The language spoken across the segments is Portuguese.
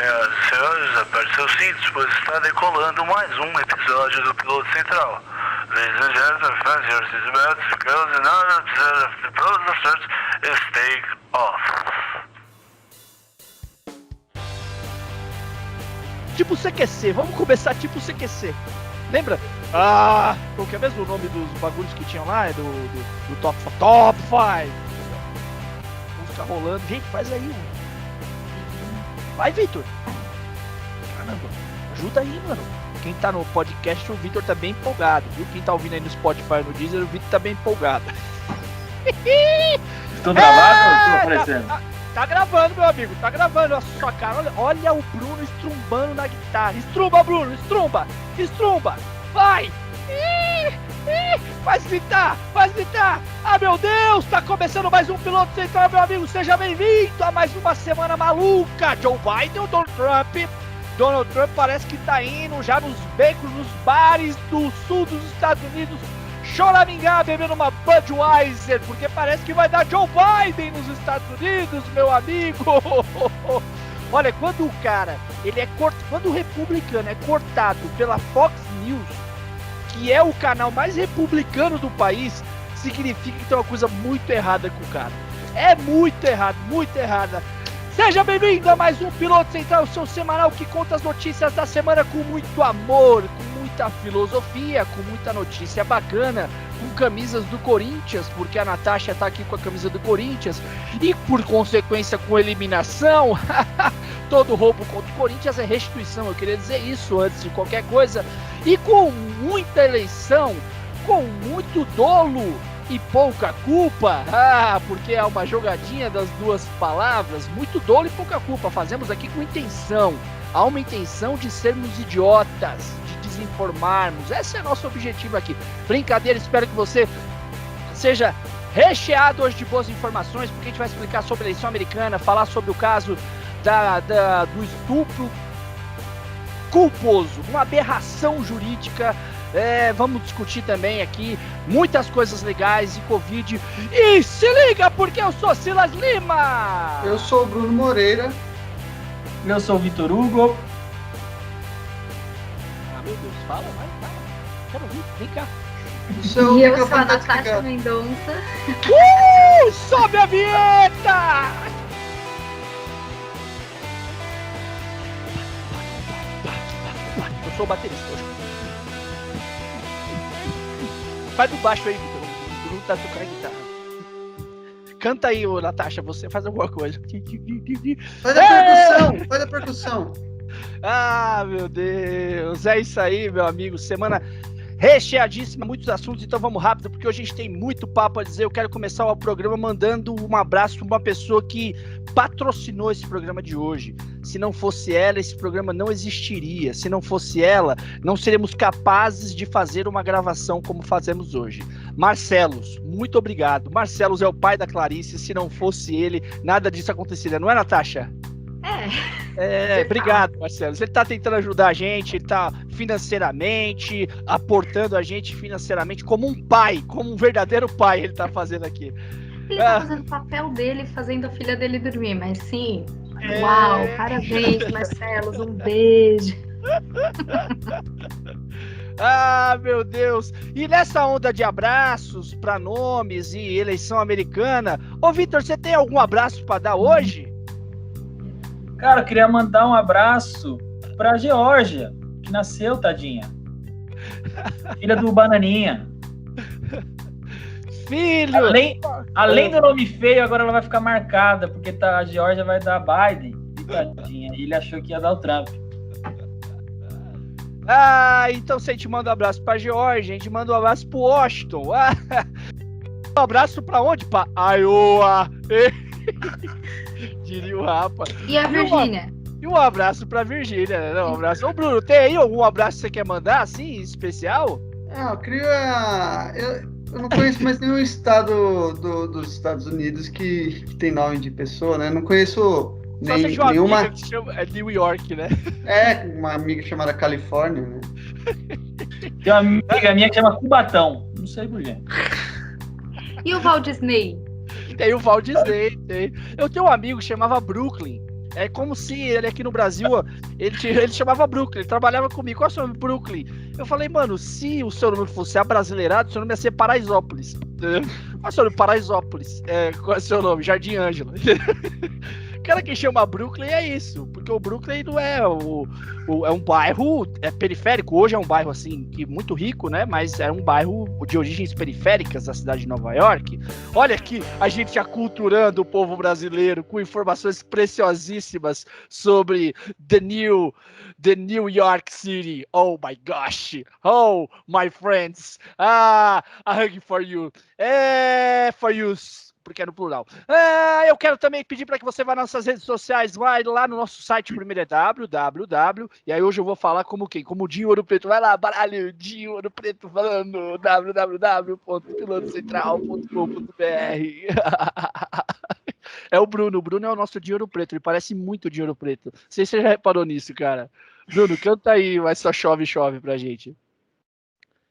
Senhoras e senhores, aperte seus cintos, pois está decolando mais um episódio do Piloto Central. Ladies and gentlemen, fasten your seatbelts, because in order to the process is take off. Tipo CQC, vamos começar tipo CQC. Lembra? Qual que é mesmo o nome dos bagulhos que tinham lá? É do Top 5. Música rolando. Gente, faz aí um. Vai, Vitor. Caramba, ajuda aí, mano. Quem tá no podcast, o Vitor tá bem empolgado, viu? Quem tá ouvindo aí no Spotify, no Deezer, o Vitor tá bem empolgado. Estou gravado ou estou aparecendo? Tá gravando, meu amigo, tá gravando a sua cara. Olha o Bruno estrumbando na guitarra. Estrumba, Bruno, estrumba, estrumba. Vai! Faz gritar, faz gritar. Ah, meu Deus, tá começando mais um Piloto Central, meu amigo. Seja bem-vindo a mais uma semana maluca. Joe Biden ou Donald Trump? Donald Trump parece que tá indo já nos becos, nos bares do sul dos Estados Unidos, choramingar, bebendo uma Budweiser, porque parece que vai dar Joe Biden nos Estados Unidos, meu amigo. Olha, quando o cara, quando o republicano é cortado pela Fox News, que é o canal mais republicano do país, significa que tem uma coisa muito errada com o cara. É muito errado, muito errada. Seja bem-vindo a mais um Piloto Central, o seu semanal que conta as notícias da semana com muito amor, com muita filosofia, com muita notícia bacana, com camisas do Corinthians, porque a Natasha tá aqui com a camisa do Corinthians, e por consequência com eliminação, todo roubo contra o Corinthians é restituição, eu queria dizer isso antes de qualquer coisa, e com muita eleição, com muito dolo e pouca culpa, porque é uma jogadinha das duas palavras, muito dolo e pouca culpa, fazemos aqui com intenção, há uma intenção de sermos idiotas, de desinformarmos, esse é nosso objetivo aqui, brincadeira, espero que você seja recheado hoje de boas informações, porque a gente vai explicar sobre a eleição americana, falar sobre o caso do estupro culposo, uma aberração jurídica. Vamos discutir também aqui muitas coisas legais e Covid. E se liga, porque eu sou Silas Lima! Eu sou o Bruno Moreira. Eu sou o Vitor Hugo. Meu Deus, fala. Quero ouvir, vem cá. E eu sou a Natasha Mendonça. Sobe a vinheta! Eu sou o baterista hoje. Faz do baixo aí, Vitor. O Bruno tá tocando guitarra. Canta aí, ô Natasha, você faz alguma coisa. Faz a percussão. Ah, meu Deus. É isso aí, meu amigo. Semana recheadíssima, muitos assuntos, então vamos rápido, porque hoje a gente tem muito papo a dizer. Eu quero começar o programa mandando um abraço para uma pessoa que patrocinou esse programa de hoje. Se não fosse ela, esse programa não existiria. Se não fosse ela, não seríamos capazes de fazer uma gravação como fazemos hoje. Marcelos, muito obrigado. Marcelos é o pai da Clarice. Se não fosse ele, nada disso aconteceria. Não é, Natasha? Obrigado, Marcelos. Ele tá tentando ajudar a gente, ele tá financeiramente, aportando a gente financeiramente, como um pai, como um verdadeiro pai ele tá fazendo aqui. Ele tá fazendo o papel dele, fazendo a filha dele dormir, mas sim. Uau, parabéns, Marcelos, um beijo. Ah, meu Deus. E nessa onda de abraços para nomes e eleição americana, ô Vitor, você tem algum abraço para dar hoje? Cara, eu queria mandar um abraço pra Geórgia, que nasceu, tadinha. Filha do Bananinha. Filho! Além do nome feio, agora ela vai ficar marcada, porque a Geórgia vai dar Biden. E tadinha, e ele achou que ia dar o Trump. Então se a gente manda um abraço pra Geórgia, a gente manda um abraço pro Washington. Um abraço pra onde? Pra Iowa. Diria o Rapa. E a Virgínia? E um abraço pra Virgínia, né? Um abraço. Ô Bruno, tem aí algum abraço que você quer mandar, assim, especial? Eu queria... Eu não conheço mais nenhum estado dos Estados Unidos que tem nome de pessoa, né? Não conheço nenhuma... amiga que chama... É New York, né? Uma amiga chamada Califórnia, né? Tem uma amiga minha que chama Cubatão. Não sei por quê. E o Walt Disney? Tem o Walt Disney, tem. Eu tenho um amigo que chamava Brooklyn. É como se ele aqui no Brasil, ele chamava Brooklyn, ele trabalhava comigo. Qual é o seu nome? Brooklyn. Eu falei, mano, se o seu nome fosse abrasileirado, o seu nome ia ser Paraisópolis. Entendeu? Qual é o seu nome? Paraisópolis. Qual é o seu nome? Jardim Ângela. O cara que chama Brooklyn é isso, porque o Brooklyn não é é um bairro periférico, hoje é um bairro assim, muito rico, né, mas é um bairro de origens periféricas da cidade de Nova York. Olha aqui, a gente aculturando o povo brasileiro com informações preciosíssimas sobre The New York City. Oh my gosh, oh my friends, a hug for you, for you, porque é no plural. Eu quero também pedir para que você vá nas nossas redes sociais, vai lá no nosso site, primeiro é www, e aí hoje eu vou falar como quem? Como o Dinho Ouro Preto. Vai lá, baralho, Dinho Ouro Preto falando, www.pilotocentral.com.br. É o Bruno é o nosso Dinho Ouro Preto, ele parece muito o Dinho Ouro Preto. Não sei se você já reparou nisso, cara. Bruno, canta aí, vai só chove pra gente.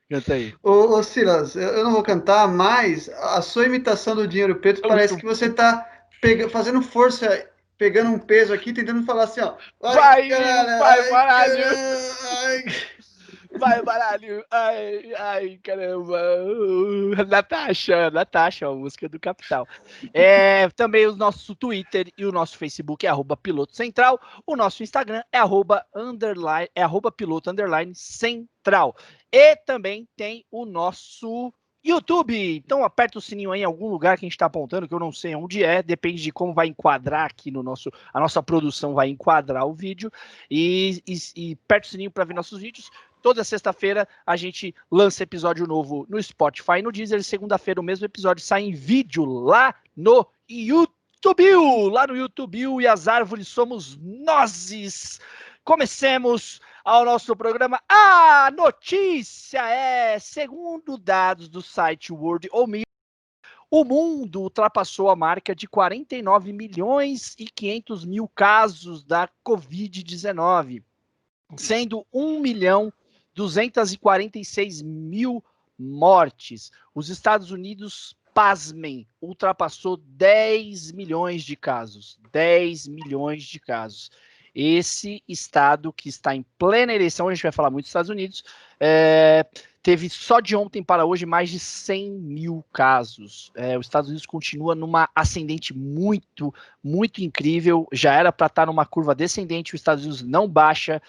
Canta aí. Ô Silas, eu não vou cantar, mas a sua imitação do Dinheiro Preto parece que você tá fazendo força, pegando um peso aqui, tentando falar assim, ó. Vai, baralho! Vai, baralho! Ai, caramba! Natasha, a música do Capital. Também o nosso Twitter e o nosso Facebook é @Piloto Central. O nosso Instagram é @piloto_central. E também tem o nosso YouTube. Então aperta o sininho aí em algum lugar que a gente está apontando, que eu não sei onde depende de como vai enquadrar aqui no a nossa produção vai enquadrar o vídeo. E aperta o sininho para ver nossos vídeos. Toda sexta-feira a gente lança episódio novo no Spotify e no Deezer. E segunda-feira o mesmo episódio sai em vídeo lá no YouTube. Lá no YouTube, e as árvores somos nós. Comecemos ao nosso programa. A notícia segundo dados do site Worldometer, o mundo ultrapassou a marca de 49.500.000 casos da Covid-19, sendo 1.246.000 mortes. Os Estados Unidos, pasmem, ultrapassou 10 milhões de casos. 10 milhões de casos. Esse estado que está em plena eleição, a gente vai falar muito dos Estados Unidos, teve só de ontem para hoje mais de 100 mil casos. Os Estados Unidos continua numa ascendente muito, muito incrível. Já era para estar numa curva descendente, os Estados Unidos não baixa.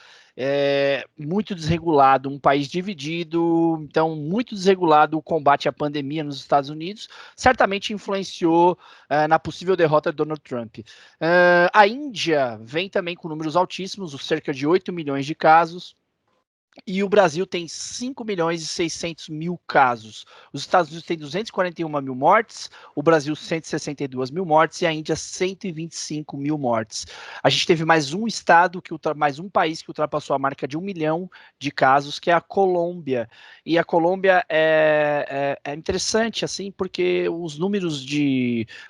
Muito desregulado, um país dividido, então muito desregulado o combate à pandemia nos Estados Unidos, certamente influenciou na possível derrota de Donald Trump. A Índia vem também com números altíssimos, cerca de 8 milhões de casos, e o Brasil tem 5.600.000 casos. Os Estados Unidos têm 241.000 mortes, o Brasil 162.000 mortes e a Índia 125.000 mortes. A gente teve mais um estado, mais um país que ultrapassou a marca de 1 milhão de casos, que é a Colômbia. E a Colômbia é interessante, assim, porque os números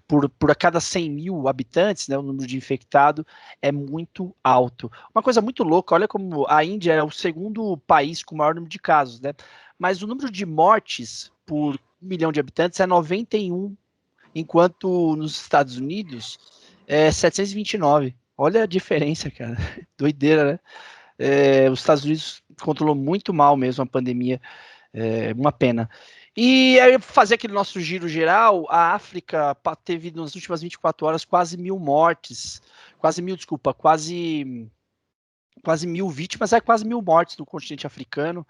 por a cada 100 mil habitantes, né, o número de infectado é muito alto. Uma coisa muito louca, olha como a Índia é o segundo país com o maior número de casos, né? Mas o número de mortes por 1 milhão de habitantes é 91, enquanto nos Estados Unidos é 729. Olha a diferença, cara. Doideira, né? Os Estados Unidos controlou muito mal mesmo a pandemia. Uma pena. E aí, fazer aquele nosso giro geral, a África teve nas últimas 24 horas quase 1.000 mortes. Quase 1.000 vítimas, quase 1.000 mortes no continente africano.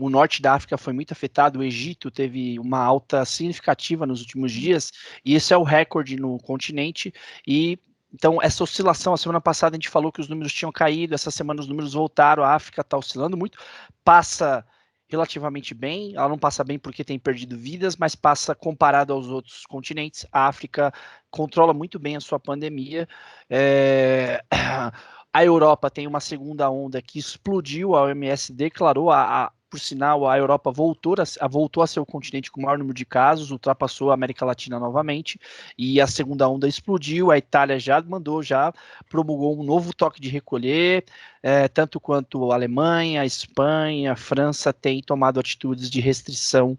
O norte da África foi muito afetado, o Egito teve uma alta significativa nos últimos dias, e esse é o recorde no continente. E então essa oscilação, a semana passada a gente falou que os números tinham caído, essa semana os números voltaram, a África está oscilando muito, passa relativamente bem, ela não passa bem porque tem perdido vidas, mas passa comparado aos outros continentes. A África controla muito bem a sua pandemia. A Europa tem uma segunda onda que explodiu, a OMS declarou, a por sinal, a Europa voltou a ser o continente com o maior número de casos, ultrapassou a América Latina novamente, e a segunda onda explodiu, a Itália já promulgou um novo toque de recolher, tanto quanto a Alemanha, a Espanha, a França têm tomado atitudes de restrição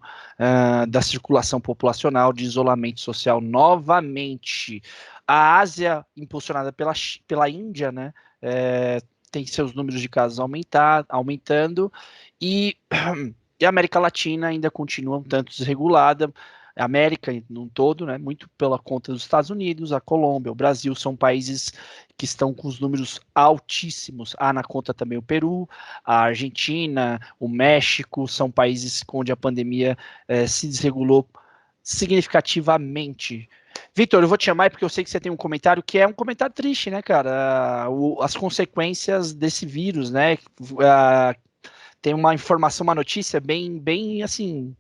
da circulação populacional, de isolamento social novamente. A Ásia, impulsionada pela Índia, né, tem seus números de casos aumentando, e a América Latina ainda continua um tanto desregulada. A América no todo, né, muito pela conta dos Estados Unidos, a Colômbia, o Brasil, são países que estão com os números altíssimos. Na conta também o Peru, a Argentina, o México, são países onde a pandemia se desregulou significativamente. Vitor, eu vou te chamar porque eu sei que você tem um comentário que é um comentário triste, né, cara? As consequências desse vírus, né? Tem uma informação, uma notícia bem assim,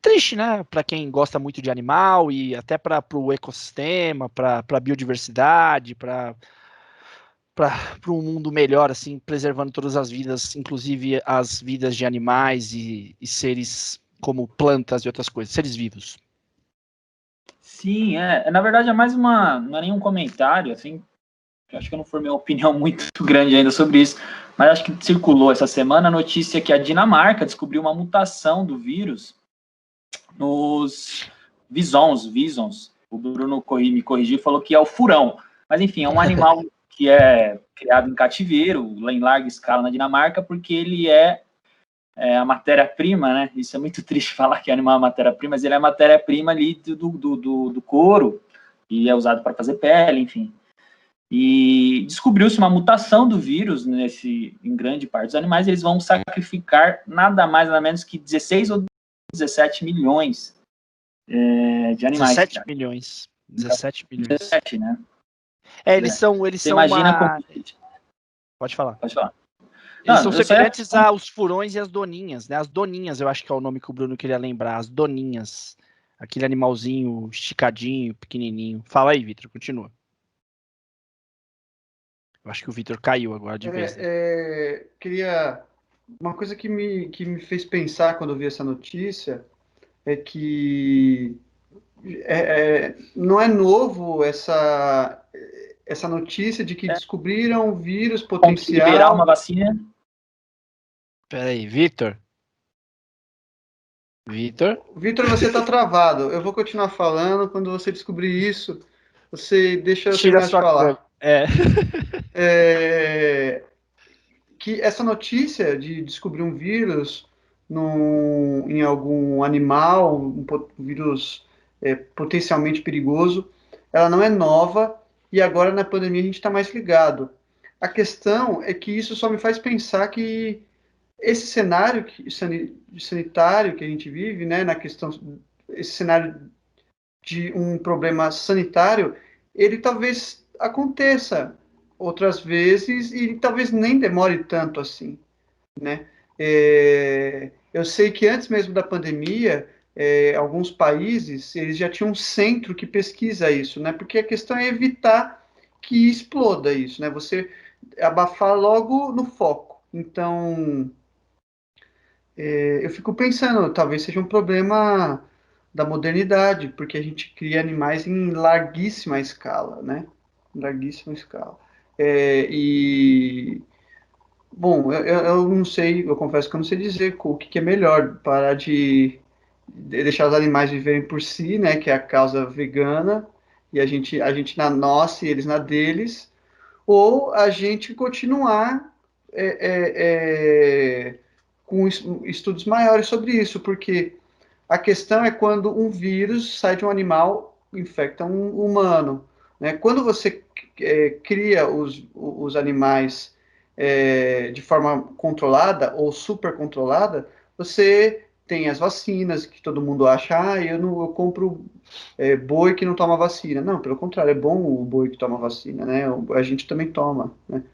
triste, né? Para quem gosta muito de animal e até para o ecossistema, para a biodiversidade, para um mundo melhor, assim, preservando todas as vidas, inclusive as vidas de animais e seres como plantas e outras coisas, seres vivos. Sim, na verdade não é nenhum comentário, assim, acho que eu não formei uma opinião muito grande ainda sobre isso, mas acho que circulou essa semana a notícia que a Dinamarca descobriu uma mutação do vírus nos visons. O Bruno me corrigiu e falou que é o furão, mas enfim, é um animal que é criado em cativeiro, lá em larga escala na Dinamarca, porque ele é a matéria-prima, né? Isso é muito triste falar que animal é matéria-prima, mas ele é a matéria-prima ali do couro, e é usado para fazer pele, enfim. E descobriu-se uma mutação do vírus em grande parte dos animais, e eles vão sacrificar nada mais, nada menos que 16 ou 17 milhões de animais. 17 milhões. 17 milhões. 17, né? Eles são imagina uma... como... Pode falar. Não, Eles são semelhantes aos furões e às doninhas, né? As doninhas, eu acho que é o nome que o Bruno queria lembrar. As doninhas. Aquele animalzinho esticadinho, pequenininho. Fala aí, Vitor, continua. Eu acho que o Vitor caiu agora de vez. Né? Queria... Uma coisa que me fez pensar quando eu vi essa notícia é que não é novo essa notícia de que descobriram um vírus potencial... Liberar uma vacina... Peraí, Vitor, você tá travado. Eu vou continuar falando. Quando você descobrir isso, você deixa eu terminar de falar. Que essa notícia de descobrir um vírus em algum animal, um vírus potencialmente perigoso, ela não é nova, e agora na pandemia a gente está mais ligado. A questão é que isso só me faz pensar que esse cenário sanitário que a gente vive, né, esse cenário de um problema sanitário, ele talvez aconteça outras vezes e talvez nem demore tanto assim, né? Eu sei que antes mesmo da pandemia, alguns países eles já tinham um centro que pesquisa isso, né? Porque a questão é evitar que exploda isso, né? Você abafar logo no foco. Então, eu fico pensando, talvez seja um problema da modernidade, porque a gente cria animais em larguíssima escala, né? Larguíssima escala. Bom, eu não sei, eu confesso que eu não sei dizer o que é melhor, parar de deixar os animais viverem por si, né? Que é a causa vegana, e a gente na nossa e eles na deles, ou a gente continuar com estudos maiores sobre isso, porque a questão é quando um vírus sai de um animal e infecta um humano. Né? Quando você cria os animais de forma controlada ou super controlada, você tem as vacinas que todo mundo acha, eu compro boi que não toma vacina. Não, pelo contrário, é bom o boi que toma vacina, né? A gente também toma, né?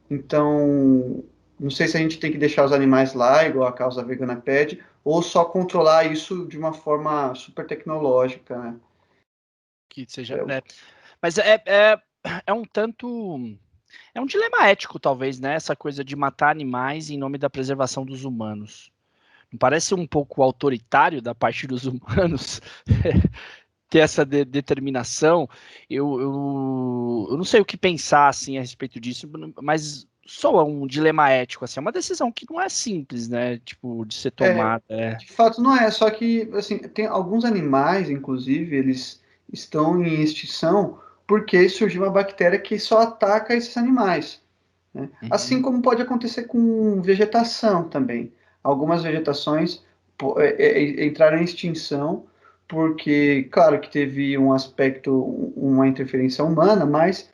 Então, não sei se a gente tem que deixar os animais lá, igual a causa vegana pede, ou só controlar isso de uma forma super tecnológica, né? Que seja, né? Mas é um tanto É um dilema ético, talvez, né? Essa coisa de matar animais em nome da preservação dos humanos. Não parece um pouco autoritário da parte dos humanos ter essa determinação? Eu não sei o que pensar assim a respeito disso, mas soa um dilema ético, assim, é uma decisão que não é simples, né? Tipo, de ser tomada. De fato não é, só que assim, tem alguns animais, inclusive, eles estão em extinção porque surgiu uma bactéria que só ataca esses animais, né? Assim como pode acontecer com vegetação também. Algumas vegetações entraram em extinção porque, claro que teve um aspecto, uma interferência humana, mas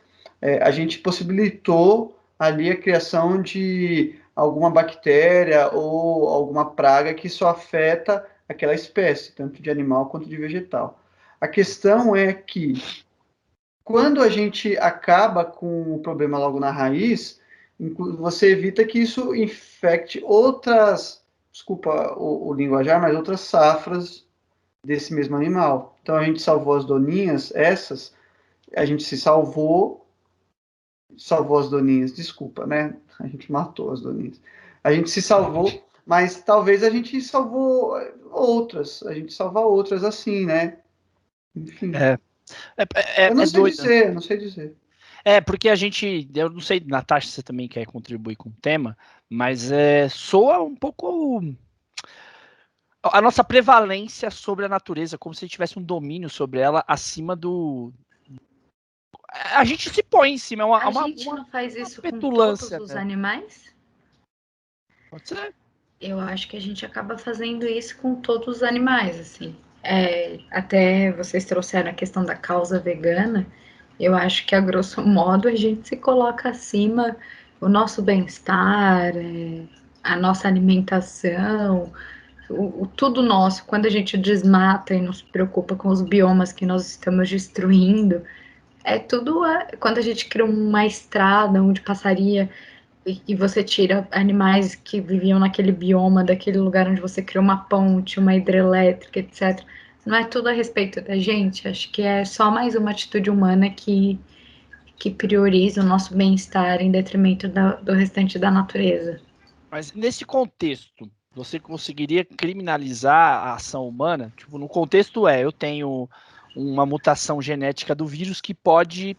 a gente possibilitou ali a criação de alguma bactéria ou alguma praga que só afeta aquela espécie, tanto de animal quanto de vegetal. A questão é que, quando a gente acaba com o problema logo na raiz, você evita que isso infecte outras, desculpa o linguajar, mas outras safras desse mesmo animal. Então a gente salvou as doninhas, essas, a gente se salvou as doninhas, desculpa, né? A gente matou as doninhas. A gente se salvou, mas talvez a gente salvou outras, a gente salva outras assim, né? Enfim. Eu não sei doido. dizer, não sei dizer. Porque eu não sei, Natasha, você também quer contribuir com o tema, mas soa um pouco a nossa prevalência sobre a natureza, como se a gente tivesse um domínio sobre ela acima do. A gente se põe em cima, a gente não faz isso com todos os animais? Pode ser. Eu acho que a gente acaba fazendo isso com todos os animais, assim. Até vocês trouxeram a questão da causa vegana. Eu acho que, a grosso modo, a gente se coloca acima o nosso bem-estar, a nossa alimentação, tudo nosso. Quando a gente desmata e não se preocupa com os biomas que nós estamos destruindo, quando a gente cria uma estrada onde passaria e você tira animais que viviam naquele bioma, daquele lugar onde você criou uma ponte, uma hidrelétrica, etc. Não é tudo a respeito da gente. Acho que é só mais uma atitude humana que prioriza o nosso bem-estar em detrimento do restante da natureza. Mas nesse contexto, você conseguiria criminalizar a ação humana? Tipo, no contexto eu tenho uma mutação genética do vírus que pode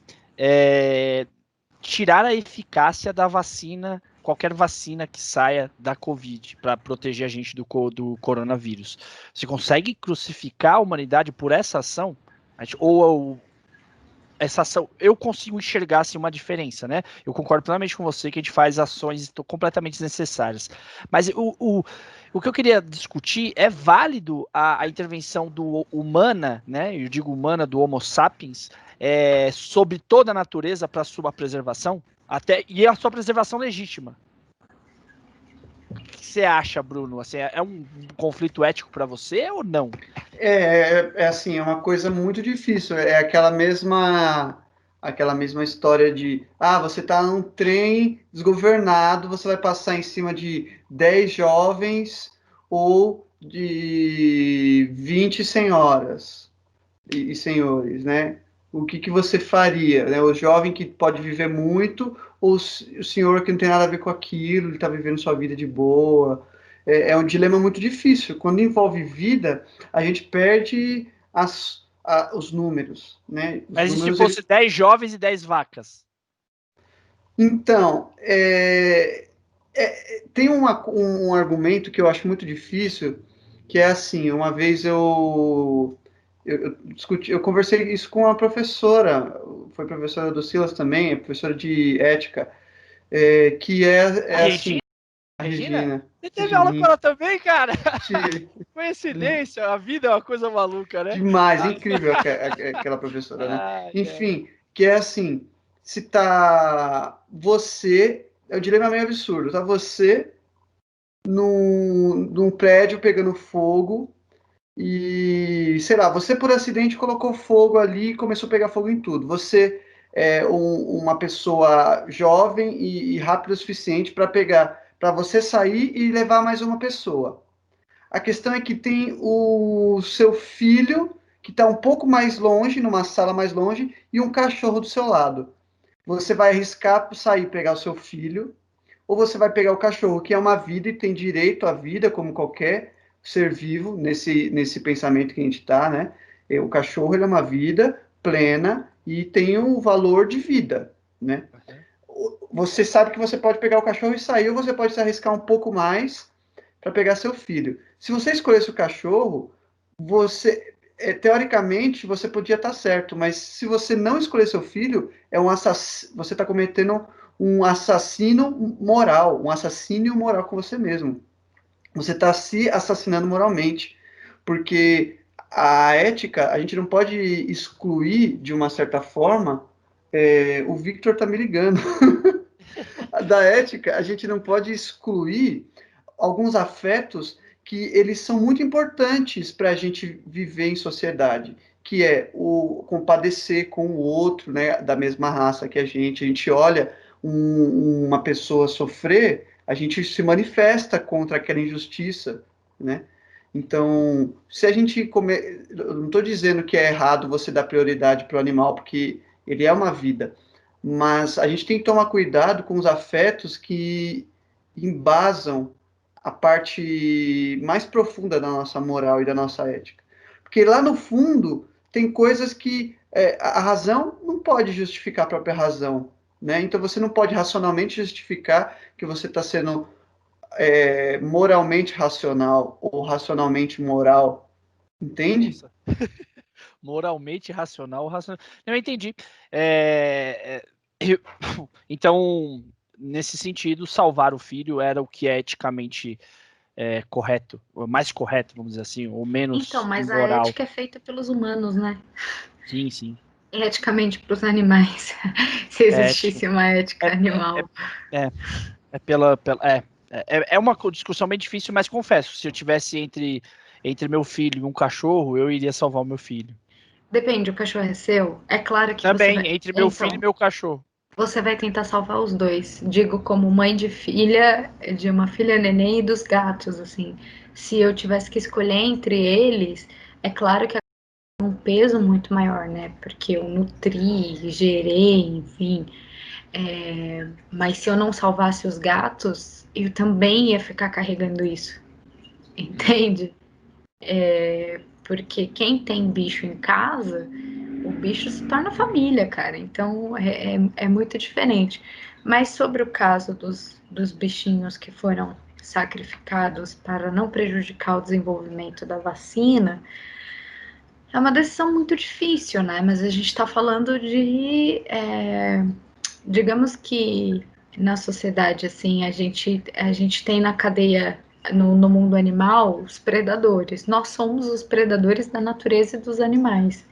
tirar a eficácia da vacina, qualquer vacina que saia da Covid, para proteger a gente do coronavírus. Você consegue crucificar a humanidade por essa ação? Ou essa ação, eu consigo enxergar assim, uma diferença, né? Eu concordo plenamente com você que a gente faz ações completamente desnecessárias. Mas o que eu queria discutir é válido a intervenção do humana, né? Eu digo humana, do Homo sapiens, sobre toda a natureza para sua preservação, e a sua preservação legítima. O que você acha, Bruno? Assim, é um conflito ético para você ou não? Assim, é uma coisa muito difícil. É aquela mesma história de, você está num trem desgovernado, você vai passar em cima de 10 jovens ou de 20 senhoras e senhores, né? O que você faria, né? O jovem que pode viver muito ou o senhor que não tem nada a ver com aquilo, ele está vivendo sua vida de boa. É um dilema muito difícil. Quando envolve vida, a gente perde os números, né? Mas e se fosse 10 jovens e 10 vacas? Então, tem um argumento que eu acho muito difícil, que é assim, uma vez eu conversei isso com uma professora, foi professora do Silas também, é professora de ética, que é assim, a Regina. Você teve aula com ela também, cara? Coincidência, a vida é uma coisa maluca, né? Demais, incrível aquela professora, né? Enfim, que é assim, se tá você, é um dilema meio absurdo, tá você num prédio pegando fogo e, sei lá, você por acidente colocou fogo ali e começou a pegar fogo em tudo. Você é uma pessoa jovem e rápida o suficiente para você sair e levar mais uma pessoa. A questão é que tem o seu filho, que está um pouco mais longe, numa sala mais longe, e um cachorro do seu lado. Você vai arriscar sair pegar o seu filho, ou você vai pegar o cachorro, que é uma vida e tem direito à vida, como qualquer ser vivo, nesse pensamento que a gente está, né? O cachorro ele é uma vida plena e tem um valor de vida, né? Você sabe que você pode pegar o cachorro e sair, ou você pode se arriscar um pouco mais para pegar seu filho. Se você escolhesse o cachorro, teoricamente, você podia estar certo, mas se você não escolher seu filho, você está cometendo um assassínio moral com você mesmo. Você está se assassinando moralmente, porque a ética, a gente não pode excluir, de uma certa forma, o Victor está me ligando, da ética, a gente não pode excluir alguns afetos que eles são muito importantes para a gente viver em sociedade, que é o compadecer com o outro, né, da mesma raça que a gente olha uma pessoa sofrer, a gente se manifesta contra aquela injustiça, né? Então, se a gente eu não estou dizendo que é errado você dar prioridade para o animal, porque ele é uma vida, mas a gente tem que tomar cuidado com os afetos que embasam a parte mais profunda da nossa moral e da nossa ética. Porque lá no fundo tem coisas que a razão não pode justificar a própria razão, né? Então você não pode racionalmente justificar que você está sendo moralmente racional ou racionalmente moral, entende? Nossa. Moralmente racional, racional. Eu entendi. Então, nesse sentido, salvar o filho era o que é eticamente correto, mais correto, vamos dizer assim, ou menos Então, mas a imoral. ética é feita pelos humanos, né? Sim, sim. Eticamente para os animais. Se existisse uma ética animal. É uma discussão bem difícil, mas confesso, se eu tivesse entre meu filho e um cachorro, eu iria salvar o meu filho. Depende, o cachorro é seu? É claro que Também, você vai... entre meu filho e meu cachorro. Você vai tentar salvar os dois. Digo como mãe de filha, de uma filha neném e dos gatos, assim. Se eu tivesse que escolher entre eles, é claro que é um peso muito maior, né? Porque eu nutri, gerei, enfim. Mas se eu não salvasse os gatos, eu também ia ficar carregando isso. Entende? Porque quem tem bicho em casa, o bicho se torna família, cara. Então é muito diferente. Mas sobre o caso dos bichinhos que foram sacrificados para não prejudicar o desenvolvimento da vacina, é uma decisão muito difícil, né? Mas a gente está falando de, digamos que na sociedade, assim, a gente tem na cadeia, no mundo animal, os predadores. Nós somos os predadores da natureza e dos animais.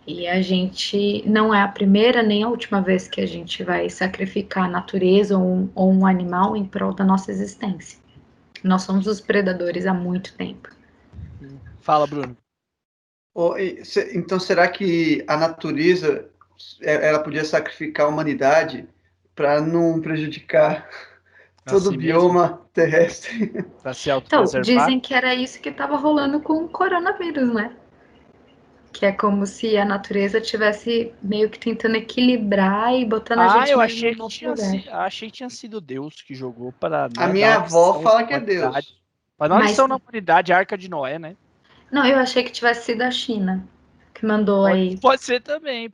E a gente não é a primeira nem a última vez que a gente vai sacrificar a natureza ou um animal em prol da nossa existência. Nós somos os predadores há muito tempo. Fala, Bruno. Então, será que a natureza ela podia sacrificar a humanidade para não prejudicar todo o Assim bioma terrestre? Para se Então, autopreservar. dizem que era isso que estava rolando com o coronavírus, né? Que é como se a natureza tivesse meio que tentando equilibrar e botando a gente eu mais achei no que nosso lugar. achei que tinha sido Deus que jogou para, A né, dar minha uma avó lição fala na que é humanidade. Deus. Para dar uma Mas- lição na humanidade, a Arca de Noé, né? Não, eu achei que tivesse sido a China que mandou aí. Pode ser também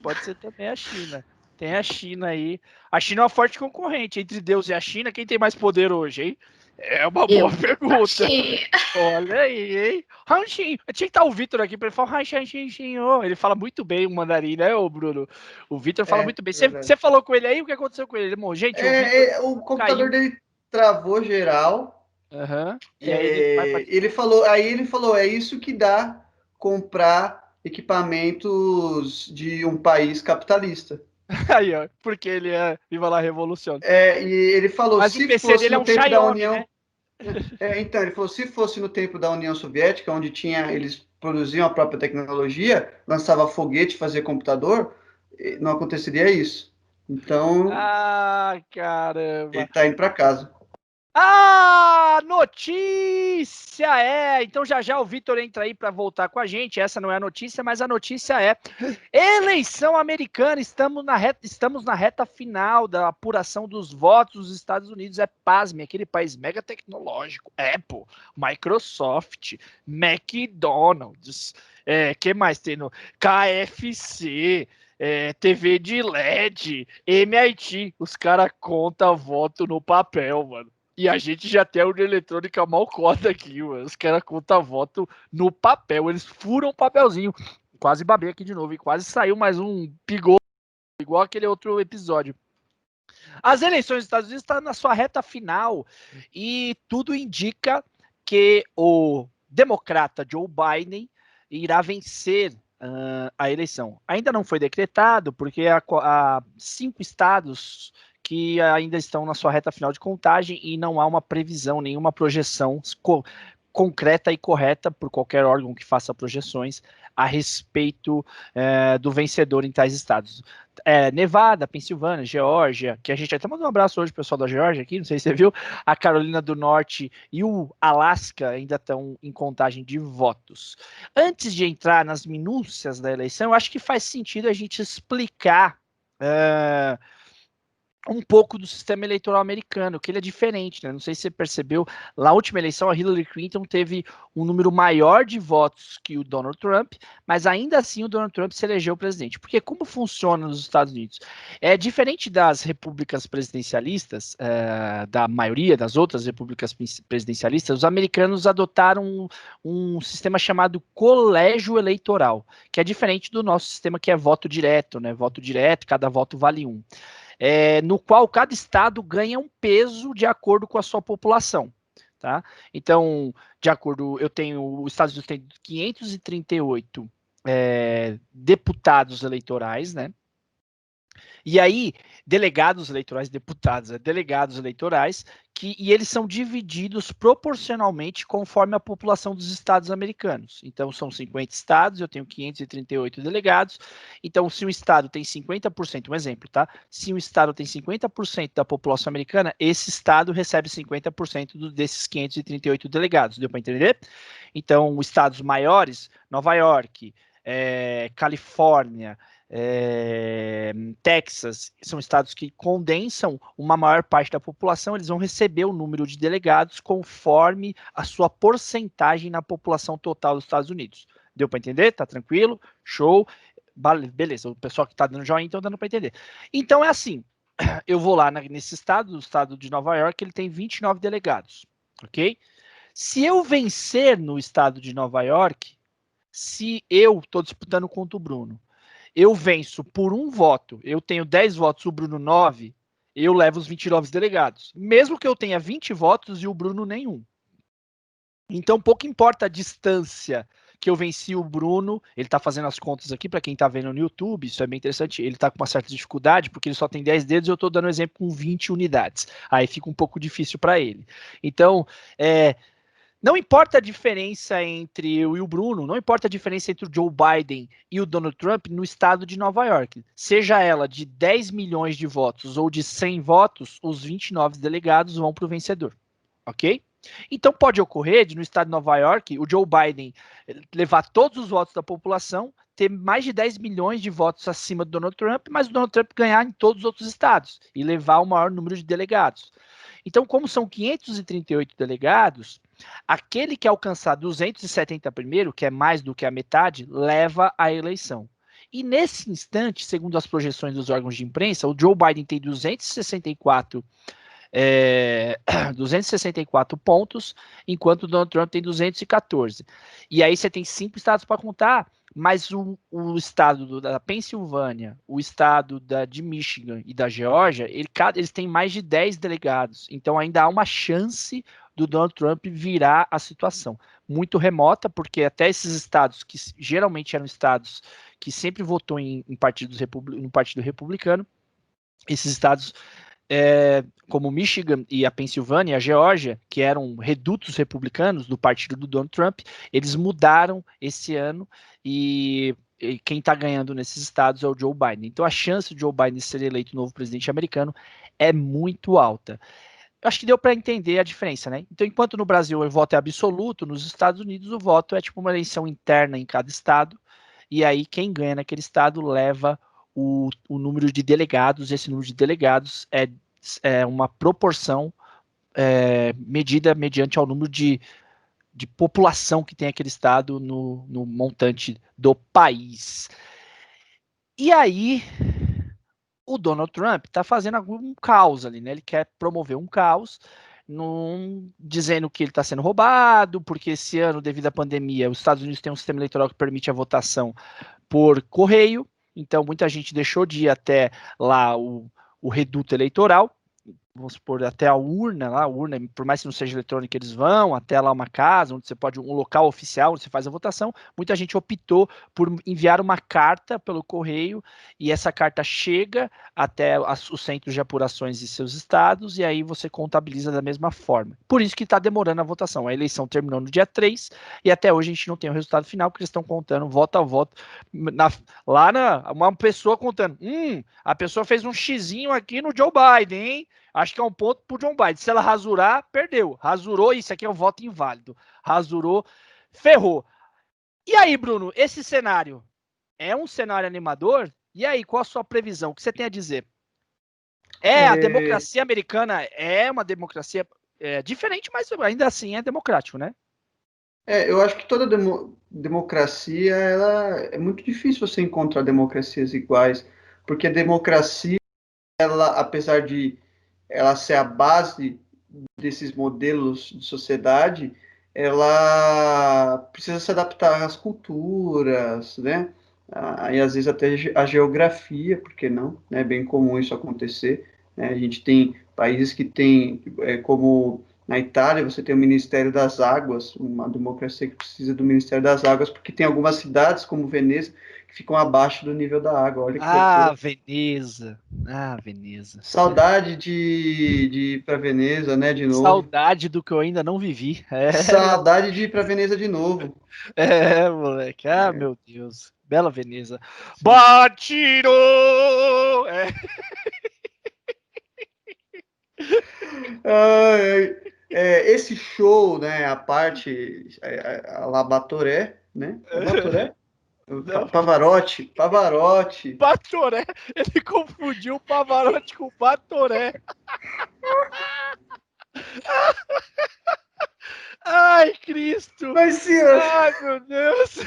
a China. Tem a China aí. A China é uma forte concorrente. Entre Deus e a China, quem tem mais poder hoje, hein? É uma boa pergunta. Olha aí, hein? Hanshin. Tinha que estar o Vitor aqui para ele falar Hanshin. Ele fala muito bem o mandarim, né, ô Bruno? O Vitor fala muito bem. Você falou com ele aí? O que aconteceu com ele? Ele morreu. Gente, O computador dele travou geral. Uhum. E aí ele vai ele falou, é isso que dá comprar equipamentos de um país capitalista. Aí, ó, porque ele é Viva la Revolução. E ele falou, Mas o se PC fosse dele é no um tempo da Xiaomi, União... né? Então, ele falou, se fosse no tempo da União Soviética, onde eles produziam a própria tecnologia, lançava foguete, fazia computador, não aconteceria isso. Então, Ah, caramba. ele tá indo para casa. A notícia então já o Vitor entra aí para voltar com a gente. Essa não é a notícia, mas a notícia é eleição americana. Estamos na reta final da apuração dos votos dos Estados Unidos. Pasme, aquele país mega tecnológico. Apple, Microsoft, McDonald's, que mais tem no KFC, TV de LED, MIT. Os caras contam voto no papel, mano. E a gente já tem a urna eletrônica mal cota aqui, mano. Os caras contam voto no papel. Eles furam o papelzinho. Quase babei aqui de novo. E quase saiu mais um pigou, igual aquele outro episódio. As eleições dos Estados Unidos estão na sua reta final. E tudo indica que o democrata Joe Biden irá vencer a eleição. Ainda não foi decretado, porque há 5 estados que ainda estão na sua reta final de contagem e não há uma previsão, nenhuma projeção concreta e correta por qualquer órgão que faça projeções a respeito do vencedor em tais estados. Nevada, Pensilvânia, Geórgia, que a gente até mandou um abraço hoje pro pessoal da Geórgia aqui, não sei se você viu, a Carolina do Norte e o Alasca ainda estão em contagem de votos. Antes de entrar nas minúcias da eleição, eu acho que faz sentido a gente explicar um pouco do sistema eleitoral americano, que ele é diferente, né? Não sei se você percebeu, na última eleição a Hillary Clinton teve um número maior de votos que o Donald Trump, mas ainda assim o Donald Trump se elegeu presidente. Porque como funciona nos Estados Unidos? É diferente das repúblicas presidencialistas, da maioria das outras repúblicas presidencialistas, os americanos adotaram um sistema chamado colégio eleitoral, que é diferente do nosso sistema que é voto direto, né? Voto direto, cada voto vale um. No qual cada estado ganha um peso de acordo com a sua população, tá? Então, de acordo, os Estados Unidos tem 538 deputados eleitorais, né? E aí, delegados eleitorais, delegados eleitorais, e eles são divididos proporcionalmente conforme a população dos estados americanos. Então, são 50 estados, eu tenho 538 delegados. Então, se um estado tem 50%, um exemplo, tá? Se um estado tem 50% da população americana, esse estado recebe 50% desses 538 delegados. Deu para entender? Então, estados maiores, Nova York, Califórnia, Texas, são estados que condensam uma maior parte da população, eles vão receber o número de delegados conforme a sua porcentagem na população total dos Estados Unidos. Deu para entender? Tá tranquilo? Show. Beleza, o pessoal que está dando joinha, então dando para entender. Então é assim, eu vou lá nesse estado, o estado de Nova York, ele tem 29 delegados, ok? Se eu vencer no estado de Nova York, se eu estou disputando contra o Bruno, eu venço por um voto, eu tenho 10 votos, o Bruno 9, eu levo os 29 delegados. Mesmo que eu tenha 20 votos e o Bruno nenhum. Então, pouco importa a distância que eu venci o Bruno, ele tá fazendo as contas aqui, para quem tá vendo no YouTube, isso é bem interessante, ele tá com uma certa dificuldade, porque ele só tem 10 dedos e eu tô dando exemplo com 20 unidades. Aí fica um pouco difícil para ele. Então, não importa a diferença entre eu e o Bruno, não importa a diferença entre o Joe Biden e o Donald Trump no estado de Nova York. Seja ela de 10 milhões de votos ou de 100 votos, os 29 delegados vão para o vencedor, ok? Então pode ocorrer de no estado de Nova York o Joe Biden levar todos os votos da população, ter mais de 10 milhões de votos acima do Donald Trump, mas o Donald Trump ganhar em todos os outros estados e levar o maior número de delegados. Então, como são 538 delegados, aquele que alcançar 270 primeiro, que é mais do que a metade, leva a eleição. E nesse instante, segundo as projeções dos órgãos de imprensa, o Joe Biden tem 264 pontos, enquanto o Donald Trump tem 214. E aí você tem 5 estados para contar, mas o estado da Pensilvânia, o estado de Michigan e da Geórgia, eles têm mais de 10 delegados. Então ainda há uma chance do Donald Trump virar a situação. Muito remota, porque até esses estados, que geralmente eram estados que sempre votou no Partido Republicano, esses estados como Michigan e a Pensilvânia e a Geórgia, que eram redutos republicanos do partido do Donald Trump, eles mudaram esse ano e quem está ganhando nesses estados é o Joe Biden. Então a chance de Joe Biden ser eleito novo presidente americano é muito alta. acho que deu para entender a diferença, né? Então, enquanto no Brasil o voto é absoluto, nos Estados Unidos o voto é tipo uma eleição interna em cada estado, e aí quem ganha naquele estado leva o número de delegados, esse número de delegados é uma proporção medida mediante ao número de população que tem aquele estado no montante do país. E aí, o Donald Trump está fazendo algum caos ali, né? Ele quer promover um caos, dizendo que ele está sendo roubado, porque esse ano, devido à pandemia, os Estados Unidos têm um sistema eleitoral que permite a votação por correio, então muita gente deixou de ir até lá o reduto eleitoral, vamos supor, até a urna, por mais que não seja eletrônica, eles vão até lá uma casa, onde você pode, um local oficial, onde você faz a votação. Muita gente optou por enviar uma carta pelo correio, e essa carta chega até os centros de apurações de seus estados, e aí você contabiliza da mesma forma. Por isso que está demorando a votação. A eleição terminou no dia 3, e até hoje a gente não tem o resultado final, porque eles estão contando voto a voto. Uma pessoa contando, a pessoa fez um xizinho aqui no Joe Biden, hein? Acho que é um ponto pro John Biden. Se ela rasurar, perdeu. Rasurou, isso aqui é um voto inválido. Rasurou, ferrou. E aí, Bruno, esse cenário é um cenário animador? E aí, qual a sua previsão? O que você tem a dizer? A democracia americana é uma democracia diferente, mas ainda assim é democrático, né? Eu acho que toda democracia, é muito difícil você encontrar democracias iguais, porque a democracia, ela, apesar de ela ser a base desses modelos de sociedade, ela precisa se adaptar às culturas, né? E às vezes até a geografia, porque não? É bem comum isso acontecer, né? A gente tem países que têm, como na Itália, você tem o Ministério das Águas, uma democracia que precisa do Ministério das Águas, porque tem algumas cidades, como Veneza, que ficam abaixo do nível da água. Olha que loucura. Veneza. Veneza. Saudade de ir para Veneza, né, de novo. Saudade do que eu ainda não vivi. Saudade de ir para Veneza de novo. Moleque. Meu Deus. Bela Veneza. Batido! Esse show, né, a parte, a Labatoré, né? Labatoré? Pavarotti. Batoré. Ele confundiu o Pavarotti com o Batoré. Ai, Cristo. Mas, senhor... Ai, meu Deus.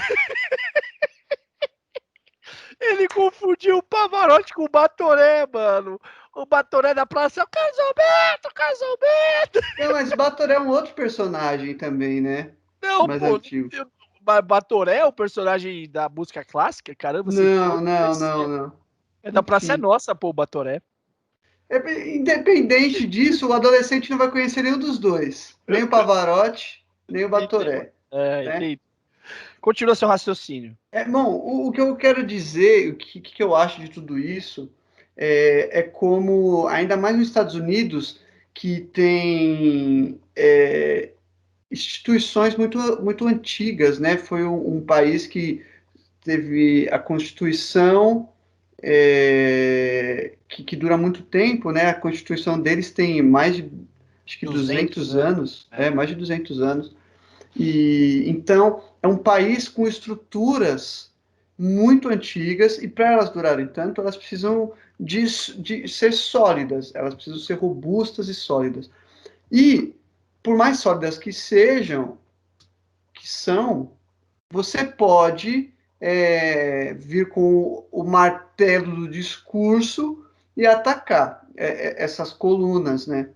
Ele confundiu o Pavarotti com o Batoré, mano. O Batoré da praça é o Casalberto. Não, mas Batoré é um outro personagem também, né? Não, Mais pô. antigo. Batoré é o personagem da música clássica? Caramba, Não. É da Praça é Enfim. Nossa, pô, o Batoré. Independente disso, o adolescente não vai conhecer nenhum dos dois. Nem o Pavarotti, nem o Batoré. Né? Entendi. Continua seu raciocínio. Bom, o que eu quero dizer, o que eu acho de tudo isso, é como, ainda mais nos Estados Unidos, que tem instituições muito antigas, né? Foi um país que teve a Constituição, que dura muito tempo, né? A Constituição deles tem mais de, acho que 200 anos, mais de 200 anos. E então é um país com estruturas muito antigas, e para elas durarem tanto, elas precisam de ser sólidas, elas precisam ser robustas e sólidas. E por mais sólidas que são, você pode vir com o martelo do discurso e atacar essas colunas, né?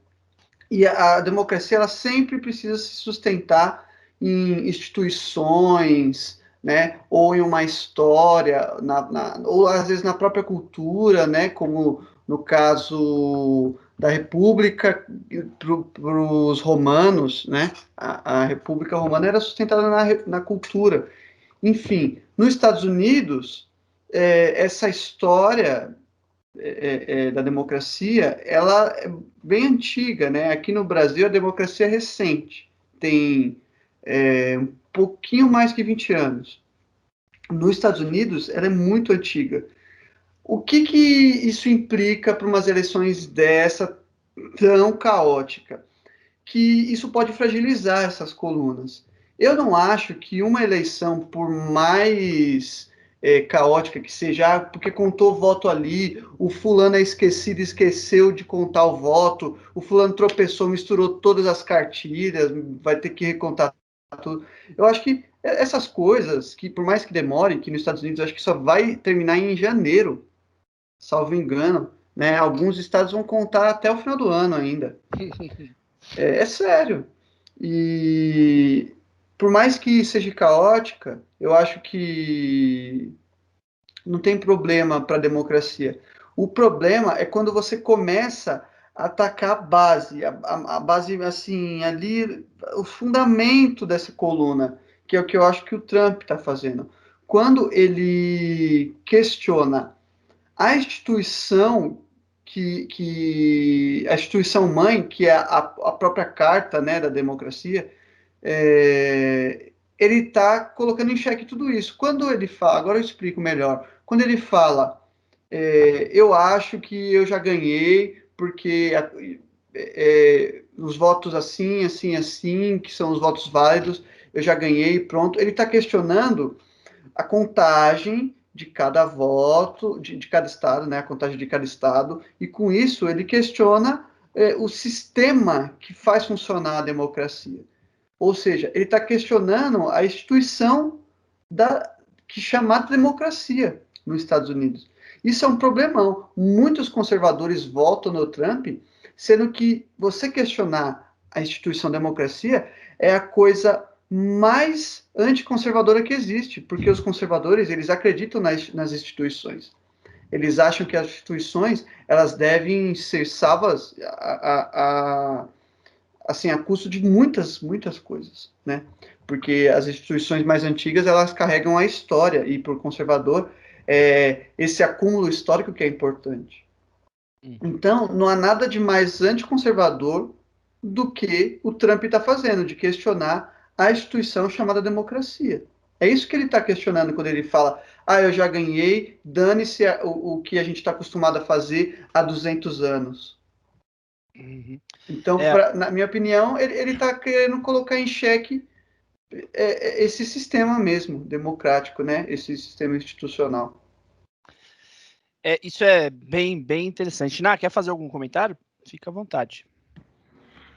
E a democracia, ela sempre precisa se sustentar em instituições, né? Ou em uma história, ou às vezes na própria cultura, né? Como no caso da República para os romanos, né? A República Romana era sustentada na cultura. Enfim, nos Estados Unidos, essa história da democracia, ela é bem antiga, né? Aqui no Brasil, a democracia é recente, tem um pouquinho mais que 20 anos. Nos Estados Unidos, ela é muito antiga. O que isso implica para umas eleições dessa tão caótica, que isso pode fragilizar essas colunas. Eu não acho que uma eleição, por mais caótica que seja, porque contou voto ali, o fulano é esquecido, esqueceu de contar o voto, o fulano tropeçou, misturou todas as cartilhas, vai ter que recontar tudo. Eu acho que essas coisas, que por mais que demore, que nos Estados Unidos, eu acho que só vai terminar em janeiro, salvo engano, né? Alguns estados vão contar até o final do ano ainda. É sério. E por mais que seja caótica, eu acho que não tem problema para a democracia. O problema é quando você começa a atacar a base, assim, ali, o fundamento dessa coluna, que é o que eu acho que o Trump está fazendo. Quando ele questiona a instituição a instituição mãe, que é a própria carta, né, da democracia, ele está colocando em xeque tudo isso. Quando ele fala, agora eu explico melhor, quando ele fala, eu acho que eu já ganhei, porque os votos assim, assim, assim, que são os votos válidos, eu já ganhei, pronto. Ele está questionando a contagem de cada voto, de cada estado, né, a contagem de cada estado, e com isso ele questiona o sistema que faz funcionar a democracia. Ou seja, ele está questionando a instituição que é chamada democracia nos Estados Unidos. Isso é um problemão. Muitos conservadores votam no Trump, sendo que você questionar a instituição democracia é a coisa mais anticonservadora que existe, porque os conservadores, eles acreditam nas instituições. Eles acham que as instituições, elas devem ser salvas assim, a custo de muitas, muitas coisas, né? Porque as instituições mais antigas, elas carregam a história, e para o conservador, esse acúmulo histórico que é importante. Então, não há nada de mais anticonservador do que o Trump está fazendo, de questionar a instituição chamada democracia. É isso que ele está questionando quando ele fala, eu já ganhei, dane-se o que a gente está acostumado a fazer há 200 anos. Então, na minha opinião, ele está querendo colocar em xeque esse sistema mesmo, democrático, né? Esse sistema institucional. Isso é bem interessante. Ná, quer fazer algum comentário? Fica à vontade.